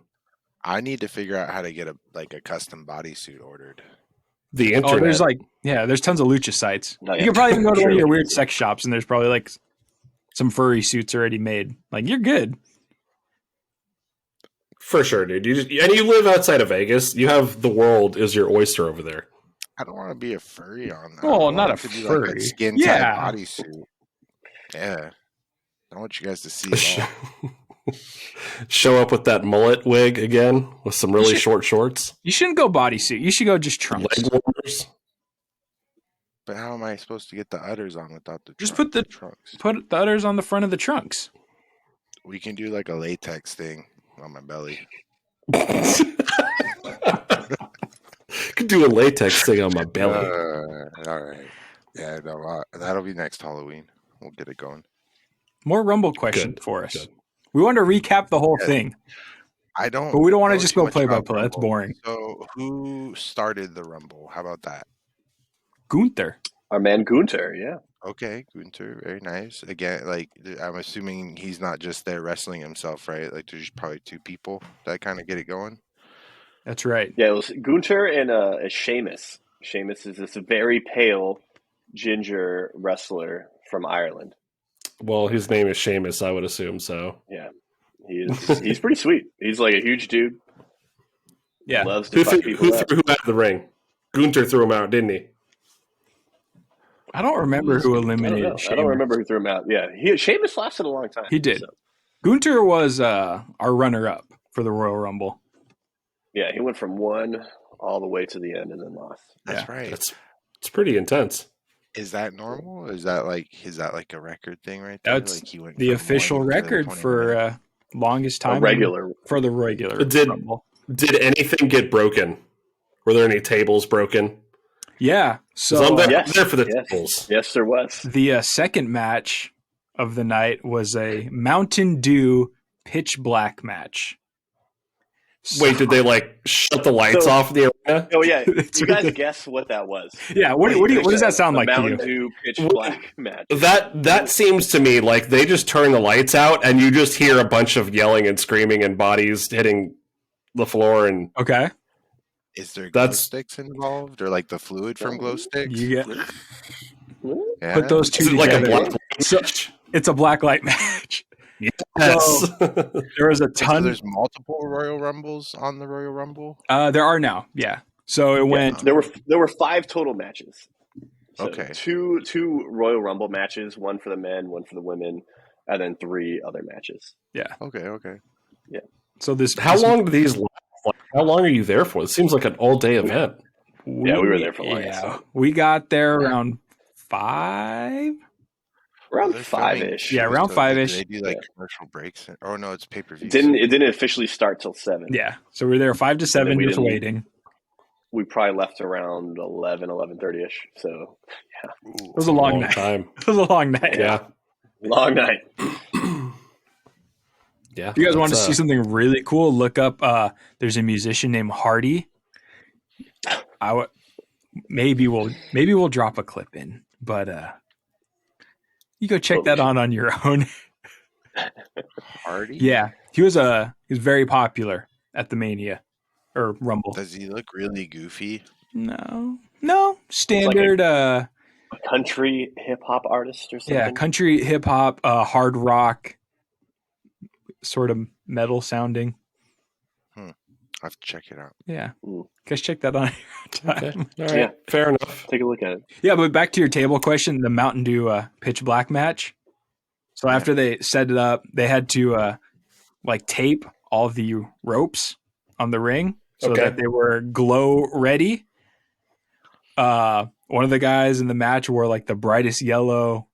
I need to figure out how to get a custom bodysuit ordered. The internet. There's tons of lucha sites. Oh, yeah. You could probably even go to one of your weird sex shops, and there's probably like some furry suits already made. Like, you're good. For sure, dude. You live outside of Vegas. You have the world is your oyster over there. I don't want to be a furry on that. Oh, I not want a it to be furry. like a skin tight bodysuit. Yeah. I want you guys to see it all. Show up with that mullet wig again with some really short shorts. You shouldn't go bodysuit. You should go just trunks. Leg warmers. But how am I supposed to get the udders on without the Just trunks? put the udders on the front of the trunks. We can do like a latex thing on my belly. Could do a latex thing on my belly. All right. Yeah, no, that'll be next Halloween. We'll get it going. More Rumble questions for us. Good. We want to recap the whole thing. But we don't want to just go play by play. That's boring. So who started the Rumble? How about that? Gunther. Our man Gunther, yeah. Okay, Gunther, very nice. Again, like I'm assuming he's not just there wrestling himself, right? Like there's probably two people that kind of get it going. That's right. Yeah, it was Gunther and Sheamus. Sheamus is this very pale ginger wrestler from Ireland. Well, his name is Sheamus, I would assume so. Yeah, he's pretty sweet. He's like a huge dude. Yeah, loves to fuck people who threw him out of the ring? Gunther threw him out, didn't he? I don't remember who eliminated Sheamus. I don't remember who threw him out. Yeah, Sheamus lasted a long time. He did. So. Gunther was our runner-up for the Royal Rumble. Yeah, he went from 1 all the way to the end and then lost. That's right. It's pretty intense. Is that normal? Is that like a record thing right there? That's like he went the official record for longest time for the regular Rumble. Did anything get broken? Were there any tables broken? Yeah. So I'm there for the tables. Yes, there was. The second match of the night was a Mountain Dew pitch black match. Wait, did they shut the lights off in the arena? Oh yeah, you guys guess what that was? Yeah, what does that sound like to you? Mountain Dew pitch black match. That seems to me like they just turn the lights out and you just hear a bunch of yelling and screaming and bodies hitting the floor and okay. Is there glow sticks involved or like the fluid from glow sticks? You get put those two together. Like it's a black light match. Yes. So, there was a ton. So there's multiple Royal Rumbles on the Royal Rumble? There are now, yeah. So it went. There were 5 total matches. So okay. Two Royal Rumble matches, 1 for the men, 1 for the women, and then 3 other matches. Yeah. Okay. Yeah. So how long do these last? How long are you there for? It seems like an all-day event. We were there for long. Yeah, we got there around 5. Around 5-ish. Yeah, around 5-ish. They do commercial breaks. Oh no, it's pay-per-view. It didn't officially start till 7. Yeah, so we were there 5 to 7, just waiting. We probably left around 11:30ish. So yeah, it was a long night. It was a long night. Yeah, long night. Yeah. If you guys want to see something really cool, look up. There's a musician named Hardy. Maybe we'll drop a clip in, but you go check that on your own. Hardy? Yeah. He was very popular at the Mania or Rumble. Does he look really goofy? No. Standard like a country hip hop artist or something. Yeah, country hip hop, hard rock, sort of metal sounding. I'll have to check it out. Yeah. Guys, check that on your time. Okay. All right. Yeah, fair enough. Take a look at it. Yeah, but back to your table question, the Mountain Dew pitch black match. So after they set it up, they had to tape all the ropes on the ring so that they were glow ready. One of the guys in the match wore the brightest yellow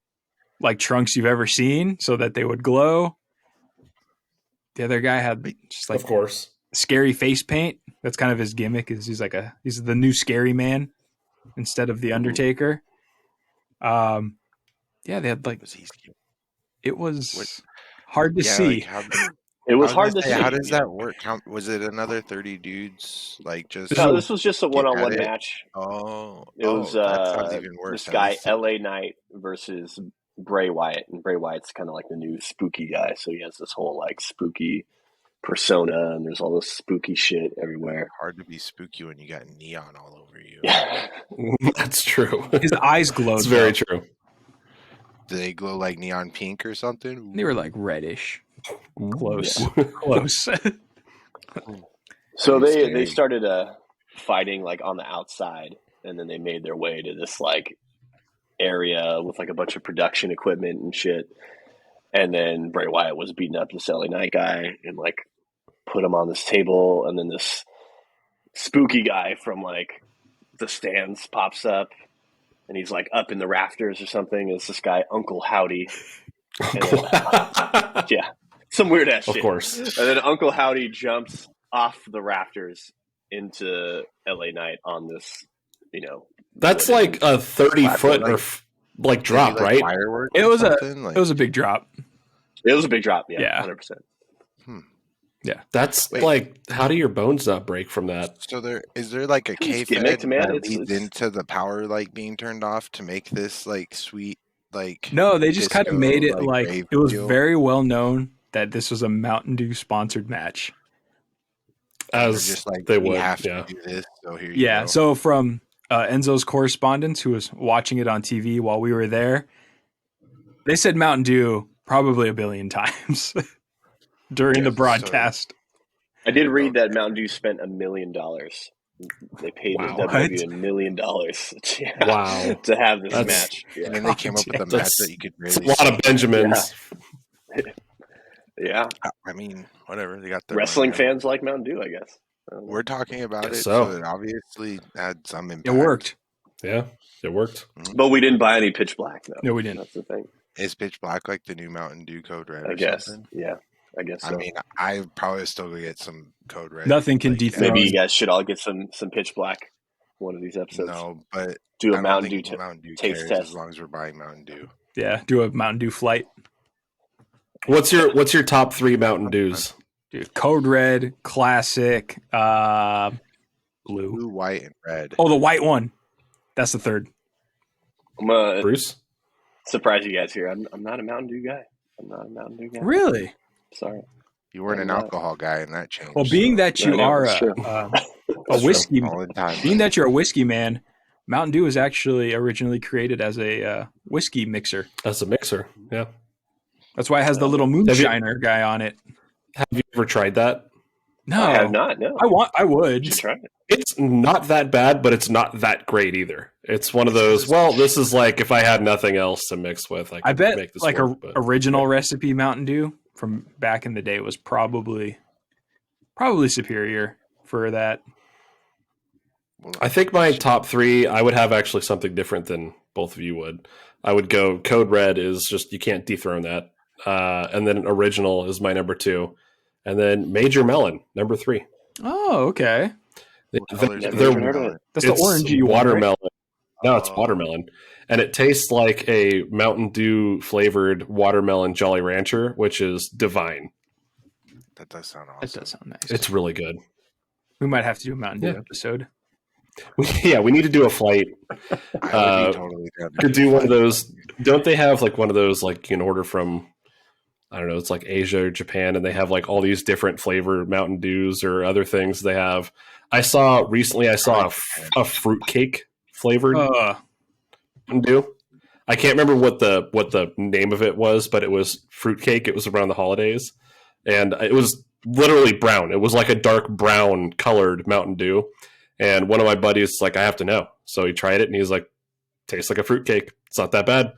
trunks you've ever seen so that they would glow. The other guy had just of course, scary face paint. That's kind of his gimmick. He's the new scary man instead of the Undertaker. Yeah, they had Was he scary? It was hard to see. It was hard to see. How does that work? Was it another 30 dudes? Like just no, this was just a get at one-on-one it? match. It was that sounds even worse. this guy LA Knight versus Bray Wyatt, and Bray Wyatt's kind of like the new spooky guy, so he has this whole like spooky persona, and there's all this spooky shit everywhere. Hard to be spooky when you got neon all over you. Yeah. That's true. His eyes glowed. It's very true. Do they glow like neon pink or something? They were like reddish. Close. Yeah. Close. So they started fighting like on the outside, and then they made their way to this like area with like a bunch of production equipment and shit. And then Bray Wyatt was beating up this LA Knight guy and like put him on this table, and then this spooky guy from like the stands pops up, and he's like up in the rafters or something. It's this guy Uncle Howdy. Yeah, some weird ass shit. Of course. And then Uncle Howdy jumps off the rafters into LA Knight on this, That's like a 30-foot or like drop, right? Fireworks It was a big drop. It was a big drop. Yeah. 100%. Yeah. That's like, how do your bones not break from that? So is there like a gimmick, kayfabe man. that leads into the power like being turned off to make this like sweet like? No, they just kind of disco, made it like rave it was deal? very well known that this was a Mountain Dew sponsored match. They're As just like they we would, have yeah. to do this. So here you Yeah. go. So from Enzo's correspondent who was watching it on TV while we were there, they said Mountain Dew probably a billion times during the broadcast. I did read that Mountain Dew spent $1 million. They paid Wow. WWE $1 million Wow. to have this That's- match. And Yeah. then they came up with a match That's- that you could It's a really. lot of Benjamins. Yeah. I mean, whatever they got their Wrestling money. fans like Mountain Dew, I guess. I don't know. We're talking about Guess it, so. so it obviously had some impact. It worked. Yeah, it worked. But we didn't buy any Pitch Black, though. No, we didn't. That's the thing. Is Pitch Black like the new Mountain Dew Code Red? I or guess. something? Yeah. I guess so. I mean, I probably still gonna get some Code Red. Nothing can like, dethrone- Maybe you guys should all get some Pitch Black one of these episodes. No, but Do I a don't Mountain Dew think Mountain Dew taste cares test. as long as we're buying Mountain Dew. Yeah. Do a Mountain Dew flight. What's your top 3 Mountain Dews? Dude, Code Red, Classic, Blue. Blue, white, and red. Oh, the white one. That's the third. I'm going to Bruce? surprise you guys here. I'm not a Mountain Dew guy. Really? Sorry. You weren't an I'm not. alcohol guy, and that changed. Well, being that you I know, are it's true. a whiskey, all the time. being that you're a whiskey man, Mountain Dew was actually originally created as a whiskey mixer. That's a mixer. Yeah. That's why it has the little moonshiner guy on it. Have you ever tried that? No, I have not. No. I would. You should try it. It's not that bad, but it's not that great either. It's one of those, well, this is like if I had nothing else to mix with, I could I bet make this like work, a but- original recipe Mountain Dew from back in the day was probably superior for that. I think my top 3, I would have actually something different than both of you would. I would go Code Red is just, you can't dethrone that. And then Original is my number 2. And then Major Melon, number 3. Oh, okay. What color's Never They're- even heard of it. That's the It's orangey one, right? watermelon. No, it's Oh. watermelon. And it tastes like a Mountain Dew flavored watermelon Jolly Rancher, which is divine. That does sound That awesome. does sound nice. It's really good. We might have to do a Mountain Dew Yeah. episode. Yeah, we need to do a flight. I would be totally down Could do one of those. Don't they have like one of those like you can order from, I don't know, it's like Asia or Japan, and they have like all these different flavored Mountain Dews or other things they have. I saw a fruitcake flavored Mountain Dew. I can't remember what the name of it was, but it was fruitcake. It was around the holidays, and it was literally brown. It was like a dark brown colored Mountain Dew. And one of my buddies was like, I have to know. So he tried it, and he's like, tastes like a fruitcake. It's not that bad.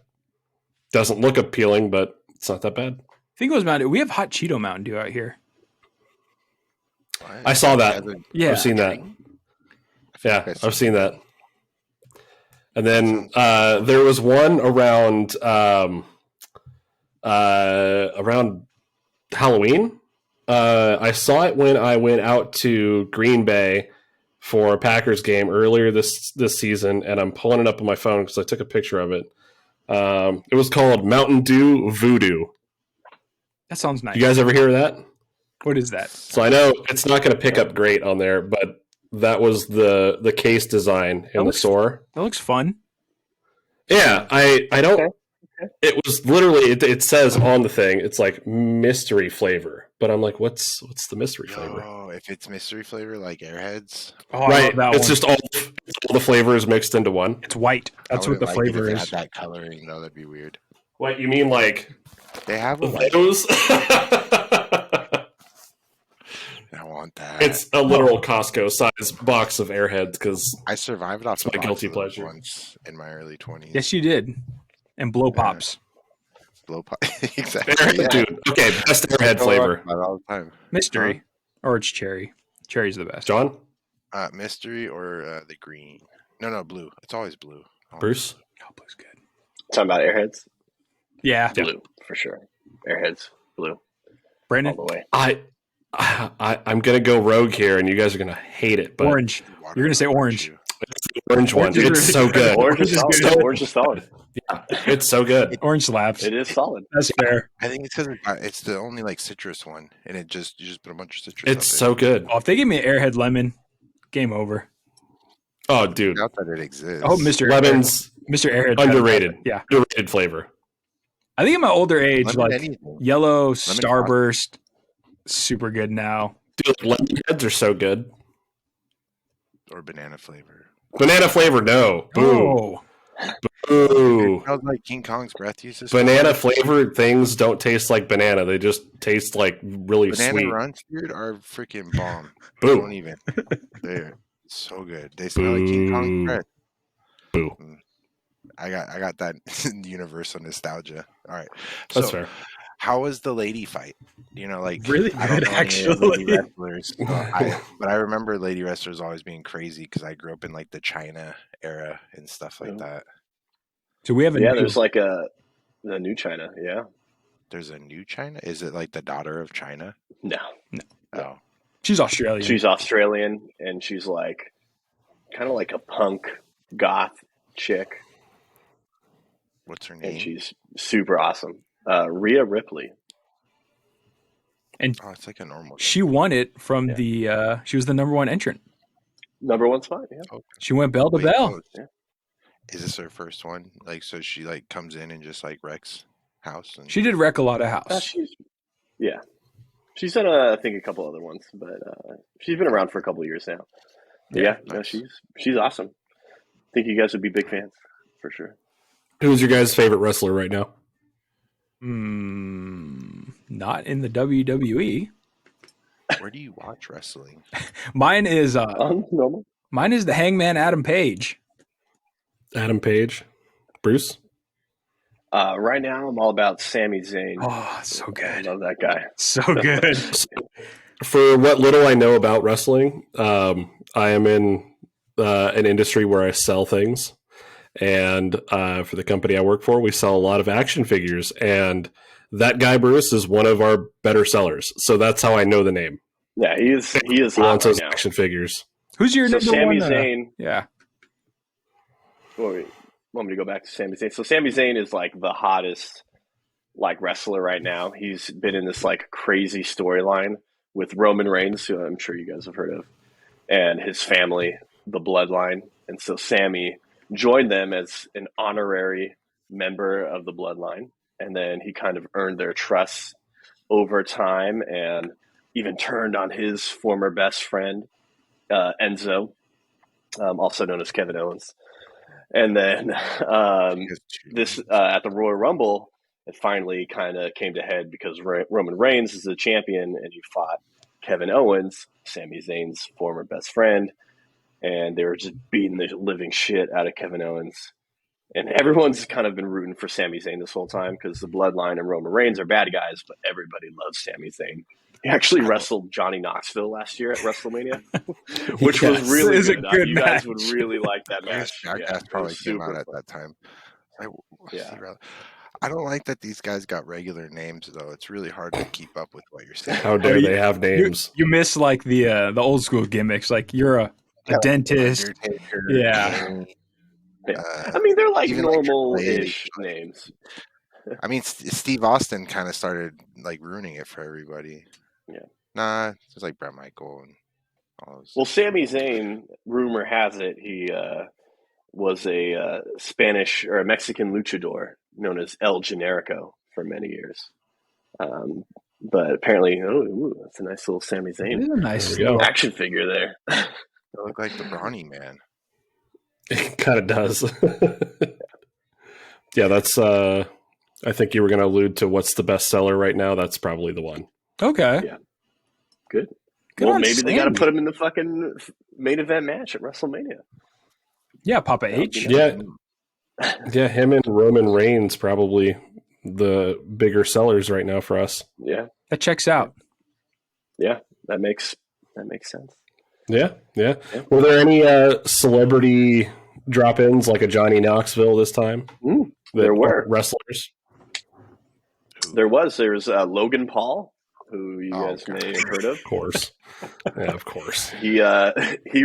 Doesn't look appealing, but it's not that bad. I think it was Mountain Dew. We have hot Cheeto Mountain Dew out here. I saw that. Yeah. I've seen that. Yeah, I've seen that. And then there was one around Halloween. I saw it when I went out to Green Bay for a Packers game earlier this season, and I'm pulling it up on my phone because I took a picture of it. It was called Mountain Dew Voodoo. That sounds nice. You guys ever hear of that? What is that? So I know it's not going to pick up great on there, but that was the case design in the store. That looks fun. Yeah, I don't. Okay. It was literally it says on the thing it's like mystery flavor, but I'm like, what's the mystery flavor? Oh, if it's mystery flavor like Airheads, right? It's just all the flavors mixed into one. It's white. That's what the flavor is. Had that coloring though, that'd be weird. What you mean, like they have those? I want that. It's a literal Costco size box of Airheads because I survived off my guilty pleasure once in my early 20s. Yes, you did. And blow pops. Blow pop. Exactly. Airhead, dude. Okay, best Airhead flavor. All the time. Mystery. Or it's cherry. Cherry's the best. John? Mystery or the green. No, blue. It's always blue. Bruce? Oh, blue's good. Talking about Airheads? Yeah. Blue, for sure. Airheads, blue. Brennan? All the way. I'm gonna go rogue here, and you guys are gonna hate it. But orange. You're gonna say orange. It's the orange one. It's so good. Orange is solid. Orange is solid. Yeah, it's so good. Orange slaps. It is solid. That's fair. I think it's because it's the only like citrus one, and you just put a bunch of citrus. It's so good. Oh, if they give me an Airhead lemon, game over. Oh, dude. Not that it exists. I hope Mr. Lemons. Mr. Airhead. Underrated. Yeah. Underrated flavor. I think in my older age, Lemon like anything. yellow Starburst, super good now. Dude, lemon heads are so good. Or banana flavor. Banana flavor, no. Boo. Oh. Boo. It smells like King Kong's breath uses. Banana flavored things don't taste like banana. They just taste like really banana sweet. runs, dude, are freaking bomb. Boo. Don't even. They're so good. They smell like King Kong's breath. Boo. I got that universal nostalgia. All right. That's fair. How was the lady fight? Like really I don't good, know any actually. lady wrestlers, but I remember lady wrestlers always being crazy because I grew up in like the China era and stuff like that. So we have there's like the new China. Yeah, there's a new China. Is it like the daughter of China? No. Oh, she's Australian. She's Australian, and she's like kind of like a punk goth chick. What's her name? And she's super awesome. Rhea Ripley. And it's like a normal. She won it from the. She was the number one entrant. Number one spot. Yeah. Okay. She went bell to bell. Yeah. Is this her first one? Like, so she like comes in and just like wrecks house. And... She did wreck a lot of house. She's done I think a couple other ones, but she's been around for a couple of years now. Yeah, nice. No, she's awesome. I think you guys would be big fans for sure. Who's your guys' favorite wrestler right now? Not in the WWE. Where do you watch wrestling? Mine is normal. Mine is the Hangman Adam Page. Adam Page, Bruce. Right now, I'm all about Sami Zayn. Oh, so good. I love that guy. So good. For what little I know about wrestling, I am in an industry where I sell things. And for the company I work for, we sell a lot of action figures. And that guy, Bruce, is one of our better sellers. So that's how I know the name. Yeah, he is He wants those action figures. Who's your number Sami one? Zayn. Yeah. Want me to go back to Sami Zayn? So Sami Zayn is like the hottest like wrestler right now. He's been in this like crazy storyline with Roman Reigns, who I'm sure you guys have heard of, and his family, the Bloodline. And so Sami joined them as an honorary member of the Bloodline, and then he kind of earned their trust over time, and even turned on his former best friend, Enzo, also known as Kevin Owens. And then this at the Royal Rumble, it finally kind of came to head because Roman Reigns is the champion, and he fought Kevin Owens, Sami Zayn's former best friend, and they were just beating the living shit out of Kevin Owens. And everyone's kind of been rooting for Sami Zayn this whole time because the Bloodline and Roman Reigns are bad guys, but everybody loves Sami Zayn. He actually wrestled Johnny Knoxville last year at WrestleMania, which was really good. You guys would really like that match. Jackass probably came out at that time. I don't like that these guys got regular names, though. It's really hard to keep up with what you're saying. How dare they have names? You miss like the old school gimmicks. Like you're a dentist. Undertaker, yeah. Yeah. I mean, they're like even normal-ish names. I mean, Steve Austin kind of started like ruining it for everybody. Yeah. Nah, it's like Bret Michael and all those. Well, Sami Zayn, rumor has it, he was a Spanish or a Mexican luchador known as El Generico for many years. But apparently, that's a nice little Sami Zayn. It's a nice little action figure there. They look like the Brawny Man. It kind of does. Yeah, that's. I think you were going to allude to what's the best seller right now. That's probably the one. Okay. Yeah. Good. Good Well, on maybe they got to Sandy. put him in the fucking main event match at WrestleMania. Yeah, Papa H. Yeah, yeah. Him and Roman Reigns probably the bigger sellers right now for us. Yeah. That checks out. Yeah. That makes sense. Yeah. Were there any celebrity drop-ins like a Johnny Knoxville this time? There were wrestlers. There was Logan Paul, who you guys may have heard of. Of course. Yeah, of course. He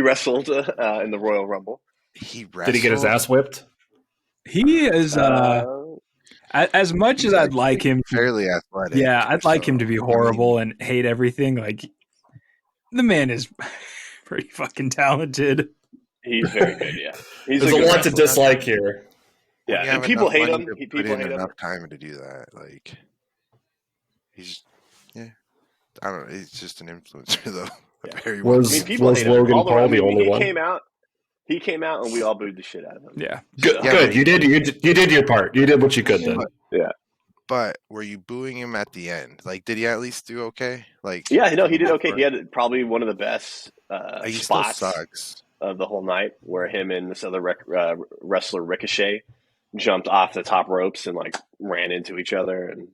wrestled in the Royal Rumble. Did he get his ass whipped? He is as much as I'd like him to, fairly athletic. yeah, I'd like him to be horrible and hate everything. Like, the man is pretty fucking talented. He's very good. Yeah, There's a lot to dislike here. Yeah, and people hate him. People hate him. Enough time to do that. Like, he's I don't know. He's just an influencer though. Yeah. Very was Logan Paul the only one? He came out and we all booed the shit out of him. Yeah, good. Good. You did your part. You did what you could then. Yeah. But were you booing him at the end? Like, did he at least do okay? Like, yeah, no, he did okay. He had probably one of the best he spots still sucks. Of the whole night, where him and this other wrestler Ricochet jumped off the top ropes and like ran into each other, and it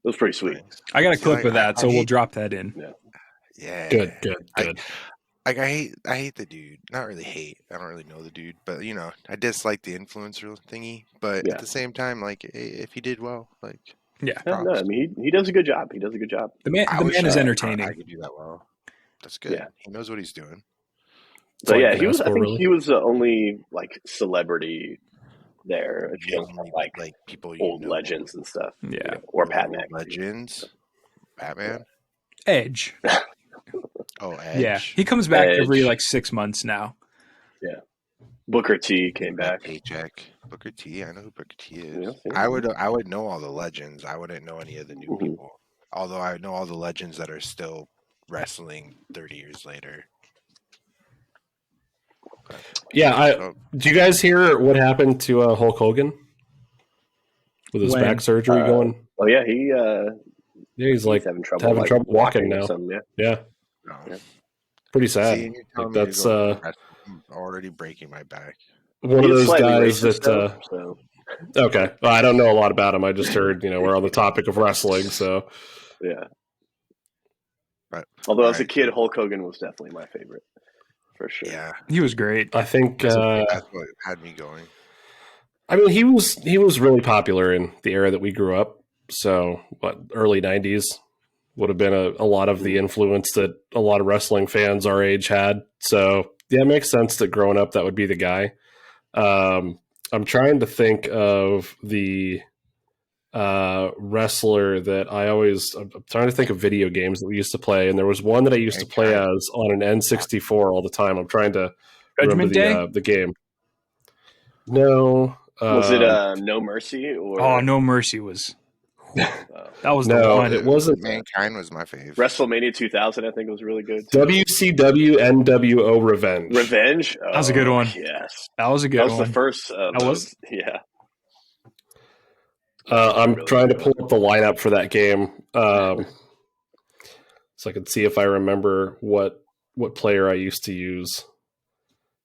was pretty sweet. I got a clip of that, so we'll drop that in. Yeah. Good. I hate the dude. Not really hate. I don't really know the dude, but I dislike the influencer thingy. But at the same time, like, if he did well, like, yeah, no, I mean he does a good job. He does a good job. The man is entertaining. I could do that well. That's good. Yeah. He knows what he's doing. So yeah, he was. I think he was the only like celebrity there. Like people, old legends and stuff. Yeah, or Pat McAfee. Legends, Batman, Edge. Oh, Edge. Yeah, he comes back every like 6 months now. Yeah, Booker T came back. Paycheck. Booker T. I know who Booker T is. Yeah. I would know all the legends. I wouldn't know any of the new people. Although I know all the legends that are still wrestling 30 years later. Yeah, do you guys hear what happened to Hulk Hogan with his back surgery going? Oh yeah, he's like having trouble walking now. Yeah. Pretty sad. See, like that's already breaking my back. One of those guys that. Okay, well, I don't know a lot about him. I just heard we're on the topic of wrestling, so yeah. But although as a kid, Hulk Hogan was definitely my favorite. For sure. Yeah. He was great. I think that's what had me going. I mean, he was really popular in the era that we grew up. So, early 90s would have been a lot of the influence that a lot of wrestling fans our age had. So, yeah, it makes sense that growing up that would be the guy. I'm trying to think of the wrestler that I'm trying to think of video games that we used to play, and there was one that I used to play as on an N64 all the time. I'm trying to remember the game. No. Was it No Mercy? Or... Oh, No Mercy was... that was the one. It wasn't. Mankind was my favorite. WrestleMania 2000, I think, was really good. WCW NWO Revenge. Revenge? That was a good one. Yes. That was a good one. That was the first. Yeah. I'm really trying to pull up the lineup for that game, so I can see if I remember what player I used to use.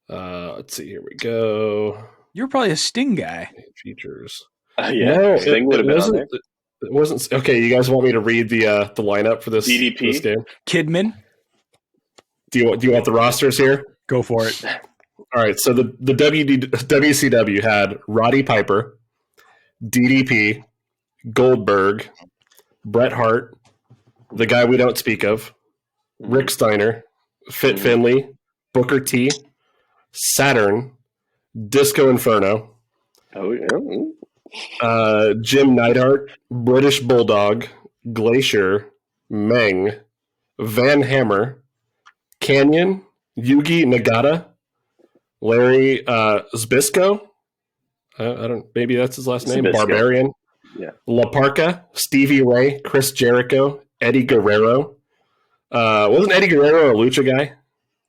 Let's see. Here we go. You're probably a Sting guy. Features. Yeah, no, Sting would have been on there. It wasn't. Okay, you guys want me to read the lineup for this game? Kidman. Do you want the rosters here? Go for it. All right. So the WCW had Roddy Piper, DDP, Goldberg, Bret Hart, the guy we don't speak of, Rick Steiner, Fit Finley, Booker T, Saturn, Disco Inferno, Oh yeah. Jim Neidhart, British Bulldog, Glacier, Meng, Van Hammer, Canyon, Yugi Nagata, Larry Zbysko. I don't. Maybe that's his last name. Zbysko. Barbarian. Yeah. La Parca, Stevie Ray, Chris Jericho, Eddie Guerrero. Wasn't Eddie Guerrero a lucha guy?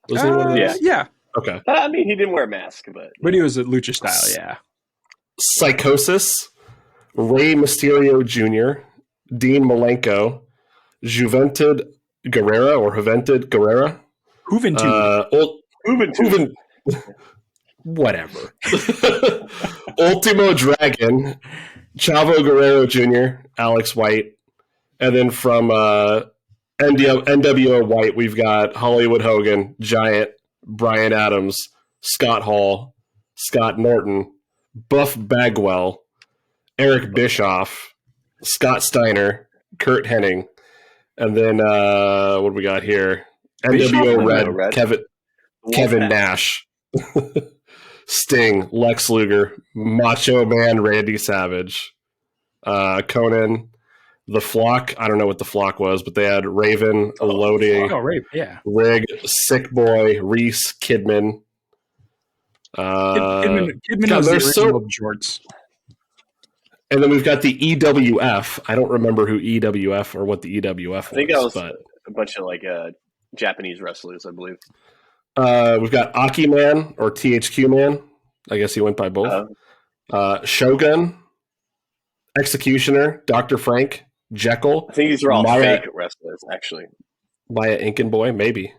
Was he one of those? Yeah. Okay. I mean, he didn't wear a mask, but he was a lucha style, yeah. Psychosis, Rey Mysterio Jr., Dean Malenko, Juventud Guerrera. Juventud. Whatever. Ultimo Dragon, Chavo Guerrero Jr., Alex White. And then from NWO White, we've got Hollywood Hogan, Giant, Brian Adams, Scott Hall, Scott Norton, Buff Bagwell, Eric Bischoff, Scott Steiner, Kurt Hennig, and then what do we got here? NWO Red, Kevin Nash, Sting, Lex Luger, Macho Man Randy Savage, Conan, The Flock. I don't know what The Flock was, but they had Raven, Lodi, Rig, Sick Boy, Reese, Kidman. Kidman was the original Jorts. And then we've got the EWF. I don't remember who EWF or what the EWF was. I think that was a bunch of Japanese wrestlers, I believe. We've got Aki Man or THQ Man. I guess he went by both. Shogun, Executioner, Dr. Frank, Jekyll. I think these are all fake wrestlers, actually. Maya Incan Boy, maybe.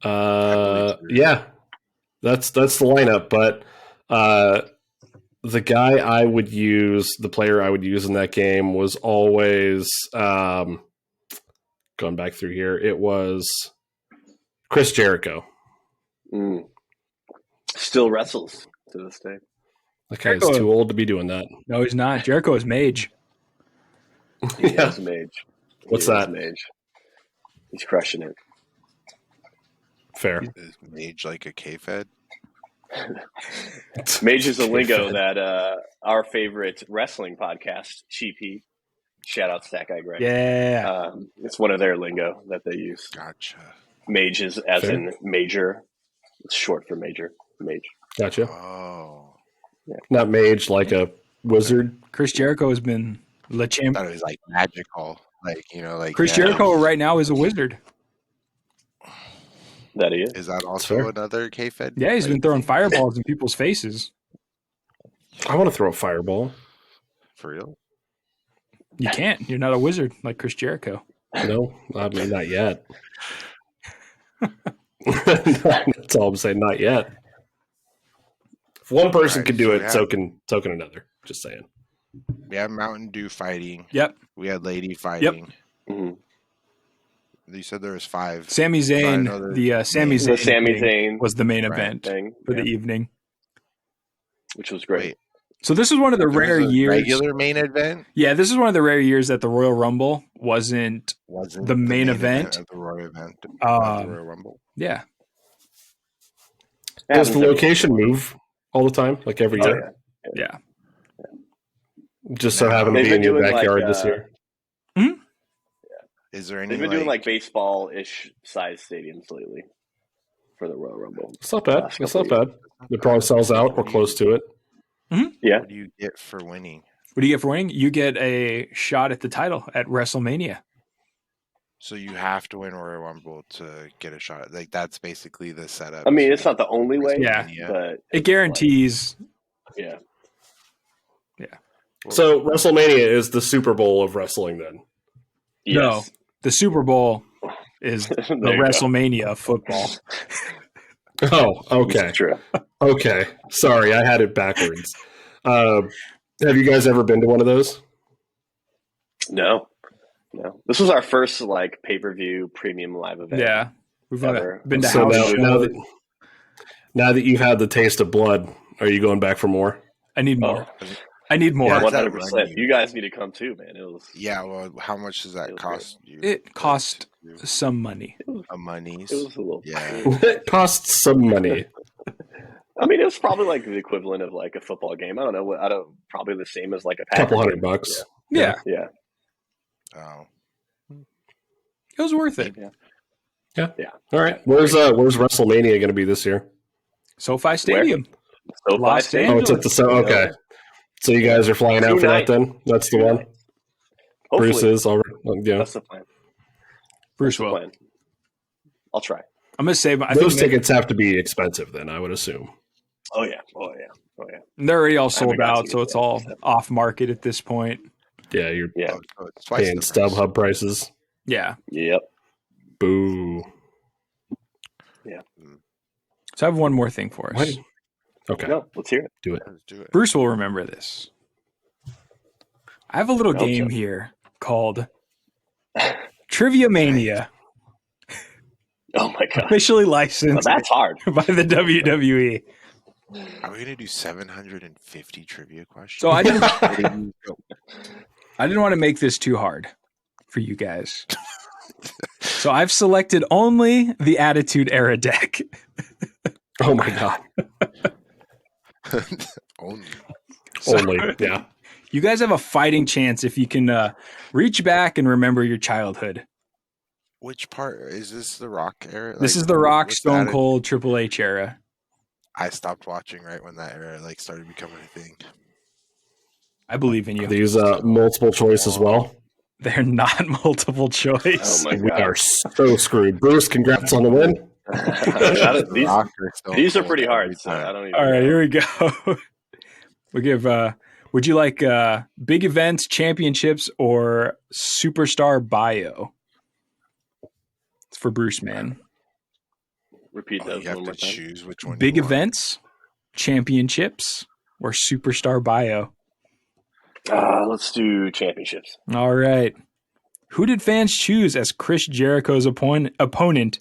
Yeah, that's the lineup. But the guy I would use, the player I would use in that game was always going back through here. It was Chris Jericho. Still wrestles to this day. That guy's too old to be doing that. No, he's not. Jericho is mage. He is mage. What's that? Mage. He's crushing it. Fair. Is mage like a K-Fed? Mage is a lingo that our favorite wrestling podcast, Cheap Heat, shout out Stack Eye Greg. Yeah. It's one of their lingo that they use. Gotcha. Mage is as in major. It's short for major. Mage. Gotcha. Oh. Yeah. Not mage like a wizard. Chris Jericho has been Le Champ. I thought it was like magical. Chris Jericho right now is a wizard. That he is. Is that also another K-Fed? Yeah, he's been throwing fireballs in people's faces. I want to throw a fireball. For real? You can't. You're not a wizard like Chris Jericho. No, I mean, not yet. That's all I'm saying. Not yet. If one person can do it, so can another. Just saying. We have Mountain Dew fighting. Yep. We had Lady fighting. Yep. Mm-hmm. You said there was 5. Sami Zayn, Sami Zayn was the main event for the evening, which was great. Wait, so this was one of the rare years. Regular main event. Yeah, this is one of the rare years that the Royal Rumble wasn't the main event of the Royal event. The Royal Rumble. Yeah. Does the location move all the time, like every year? Yeah. Just so happened to be in your backyard this year. Mm-hmm. Is there any? They've been doing baseball-ish size stadiums lately for the Royal Rumble. It's not bad. It's not bad. It probably sells out or close to it. Mm-hmm. Yeah. What do you get for winning? What do you get for winning? You get a shot at the title at WrestleMania. So you have to win Royal Rumble to get a shot. That's basically the setup. I mean, it's not the only way. Yeah, but it guarantees. Yeah. So WrestleMania is the Super Bowl of wrestling, then? Yes. No, the Super Bowl is the WrestleMania of football. Oh, okay. That's true. Okay. Sorry, I had it backwards. Have you guys ever been to one of those? No. This was our first pay-per-view premium live event. Yeah. We've ever been to so house now that you've had the taste of blood, are you going back for more? I need more. I need more. 100%. You guys need to come too, man. It was. Yeah. Well, how much does that cost you? It cost some money. Monies. It was a little. Yeah. It costs some money. I mean, it was probably like the equivalent of like a football game. I don't know. Probably the same as like a Couple Packer game. $100. Yeah. Yeah. Oh, It was worth it. Yeah. All right. Where's WrestleMania going to be this year? SoFi Stadium. SoFi Los Stadium. Oh, it's at the okay. So you guys are flying out for that then? That's the one. Hopefully. Bruce is already. Yeah. That's the plan. Bruce That's the will. plan. I'll try. I'm going to say those tickets have to be expensive then, I would assume. Oh yeah. they're already all I haven't sold got out, to so get it's that. all off market at this point. Yeah, you're Yeah. oh, it's twice paying the price. StubHub prices. Yeah. Yep. Boo. Yeah. So I have one more thing for us. What? Okay. No, let's hear it. Do it. Let's do it. Bruce will remember this. I have a little I hope game so. here called Trivia Mania, Oh my god. officially Well, licensed that's hard. by the WWE. Are we gonna do 750 trivia questions? So I didn't, Go. I didn't want to make this too hard for you guys. So I've selected only the Attitude Era deck. Oh my god. Only. Only. Yeah. You guys have a fighting chance if you can reach back and remember your childhood. Which part is this? The Rock era? This Like, is the Rock, what's Stone that? Cold, Triple H era. I stopped watching right when that era like started becoming a thing. I believe in you. These multiple choice as well. They're not multiple choice. Oh my We god. are so screwed. Bruce, congrats on the win. these Rock or Stone these are Cold pretty every hard. So time. I don't even. All right, know. here we go. We give. Would you like big events, championships, or superstar bio? It's for Bruce, man. Repeat Oh, those you have one to more time. choose which one. Big you want. events, championships, or superstar bio. Let's do championships. All right. Who did fans choose as Chris Jericho's opponent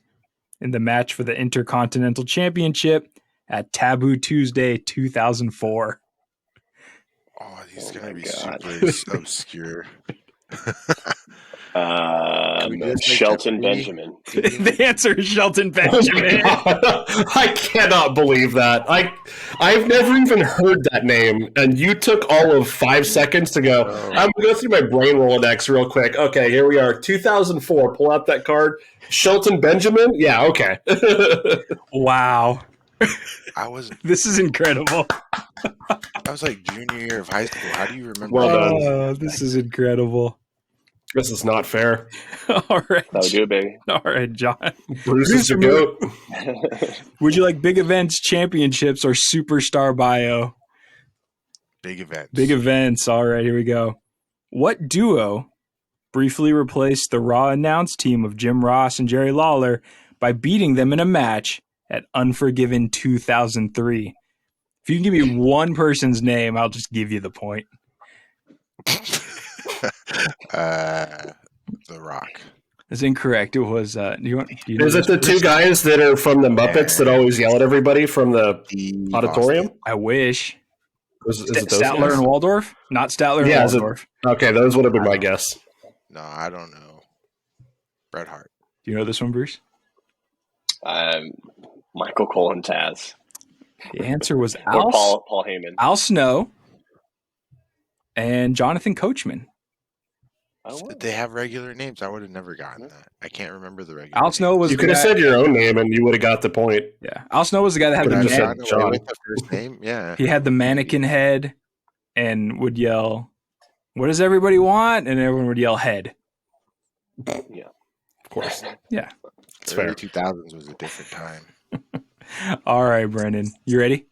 in the match for the Intercontinental Championship at Taboo Tuesday 2004? Oh, these Oh are gonna my be God. super obscure. we do this like Shelton Jeopardy? Benjamin. The answer is Shelton Benjamin. I cannot believe that. I've never even heard that name, and you took all of 5 seconds to go. Oh. I'm going to go through my brain Rolodex real quick. Okay, here we are. 2004. Pull out that card. Shelton Benjamin? Yeah, okay. Wow. I was This is incredible. like junior year of high school. How do you remember? Well done. Oh, this is incredible. This is not fair. All right. That would do it, baby. All right, John. Bruce is the GOAT. Would you like big events, championships, or superstar bio? Big events. Big events. All right, here we go. What duo briefly replaced the Raw announce team of Jim Ross and Jerry Lawler by beating them in a match at Unforgiven 2003? If you can give me one person's name, I'll just give you the point. The Rock. That's incorrect. It was. Do you know Is it the two guys that are from the Muppets that always yell at everybody from the auditorium? I wish. Is it those Statler guys? and Waldorf? Not Statler Yeah, and is it- Waldorf. Okay, those would have been my guess. No, I don't know. Bret Hart. Do you know this one, Bruce? Michael Cole and Taz. The answer was Or Paul Heyman. Al Snow and Jonathan Coachman. Oh, what? They have regular names. I would have never gotten that. I can't remember the regular. Al Snow was You the could have guy, said your own name and you would have got the point. yeah. Al Snow was the guy that had But the I just man- said John. With the first name, yeah. he had the mannequin head and would yell, "What does everybody want?" And everyone would yell head. Yeah. Of course. Yeah. It's The fair. early 2000s was a different time. All right, Brendan. You ready?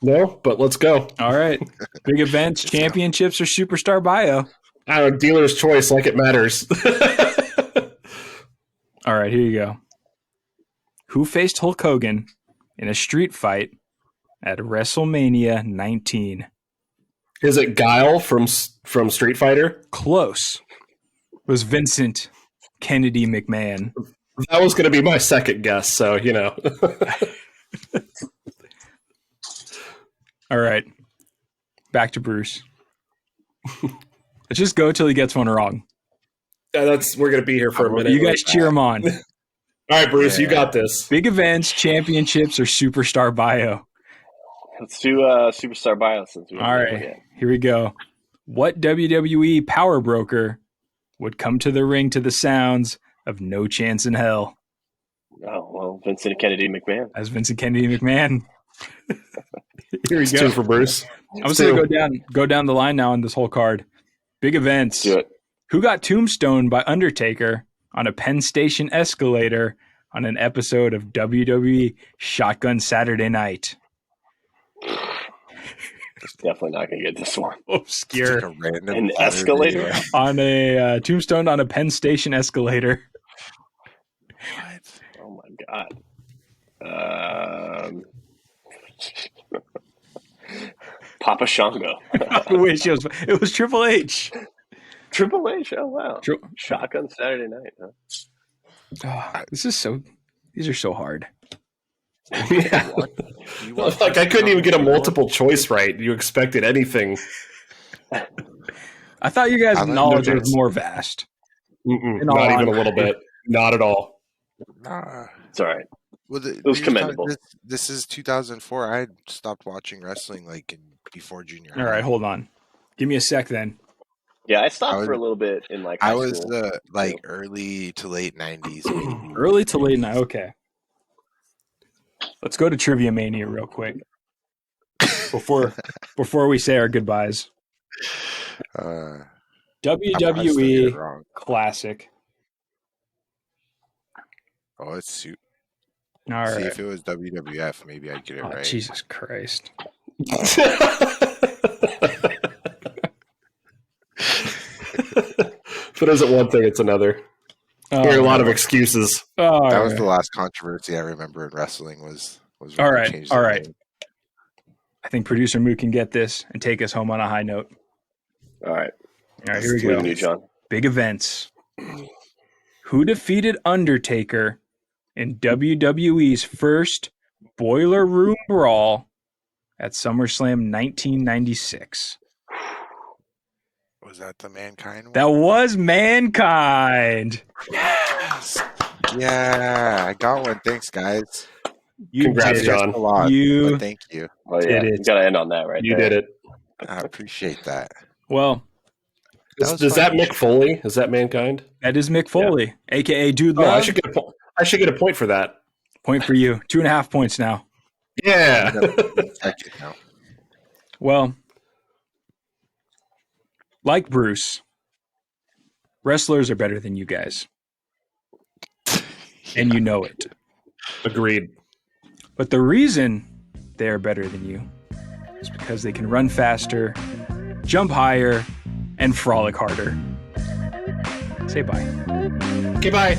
No, but let's go. All right. Big events, championships, or superstar bio? I don't know, dealer's choice like it matters. All right, here you go. Who faced Hulk Hogan in a street fight at WrestleMania 19? Is it Guile from Street Fighter? Close. It was Vincent Kennedy McMahon. That was going to be my second guess, so, you know. All right. Back to Bruce. Let's just go till he gets one wrong. Yeah, we're going to be here for a minute. You guys cheer him on. All right, Bruce, you got this. Big events, championships, or superstar bio? Let's do Superstar Bio since we All haven't done right, one yet. here we go. What WWE power broker would come to the ring to the sounds of No Chance in Hell? Oh, well, Vincent Kennedy McMahon. As Vincent Kennedy McMahon. Here we It's go. 2 for Bruce. I'm just going to go down the line now on this whole card. Big events. Let's do it. Who got tombstoned by Undertaker on a Penn Station escalator on an episode of WWE Shotgun Saturday Night? Definitely not going to get this one. Obscure. Like a random An escalator? video. On a tombstone on a Penn Station escalator. What? Oh my god. Papa Shango. I wish it was Triple H. Triple H. Oh wow. Shotgun Saturday Night. Huh? These are so hard. Yeah. Like I couldn't even get a multiple choice right. You expected anything. I thought you guys' knowledge was more vast. Not even a little bit. Not at all. Nah. It's all right. Well, It was commendable. This is 2004. I stopped watching wrestling before junior high. All right, hold on. Give me a sec then. Yeah, I stopped for a little bit in high I was school. early to late 90s. Maybe. Early to late night. Okay. Let's go to Trivia Mania real quick before we say our goodbyes. WWE Classic. Oh, it's suit. All right. See, if it was WWF, maybe I'd get it right. Jesus Christ. If it isn't one thing, it's another. Hear a lot of excuses. That was the last controversy I remember in wrestling was all right. All right. I think producer Moo can get this and take us home on a high note. All right. All right, here we go. You, John. Big events. Who defeated Undertaker in WWE's first Boiler Room Brawl at SummerSlam 1996? Was that the Mankind one? That was Mankind. Yes. Yeah, I got one. Thanks, guys. Congrats, John. A lot, you thank you. Oh, yeah. You got to end on that, right? You did it. I appreciate that. Well, is that Mick Foley? Is that Mankind? that is Mick Foley, aka Dude Oh, Love. I should get a point for that. Point for you. 2.5 points now. Yeah. Well, like Bruce, wrestlers are better than you guys. And you know it. Agreed. But the reason they are better than you is because they can run faster, jump higher, and frolic harder. Say bye. Okay, bye.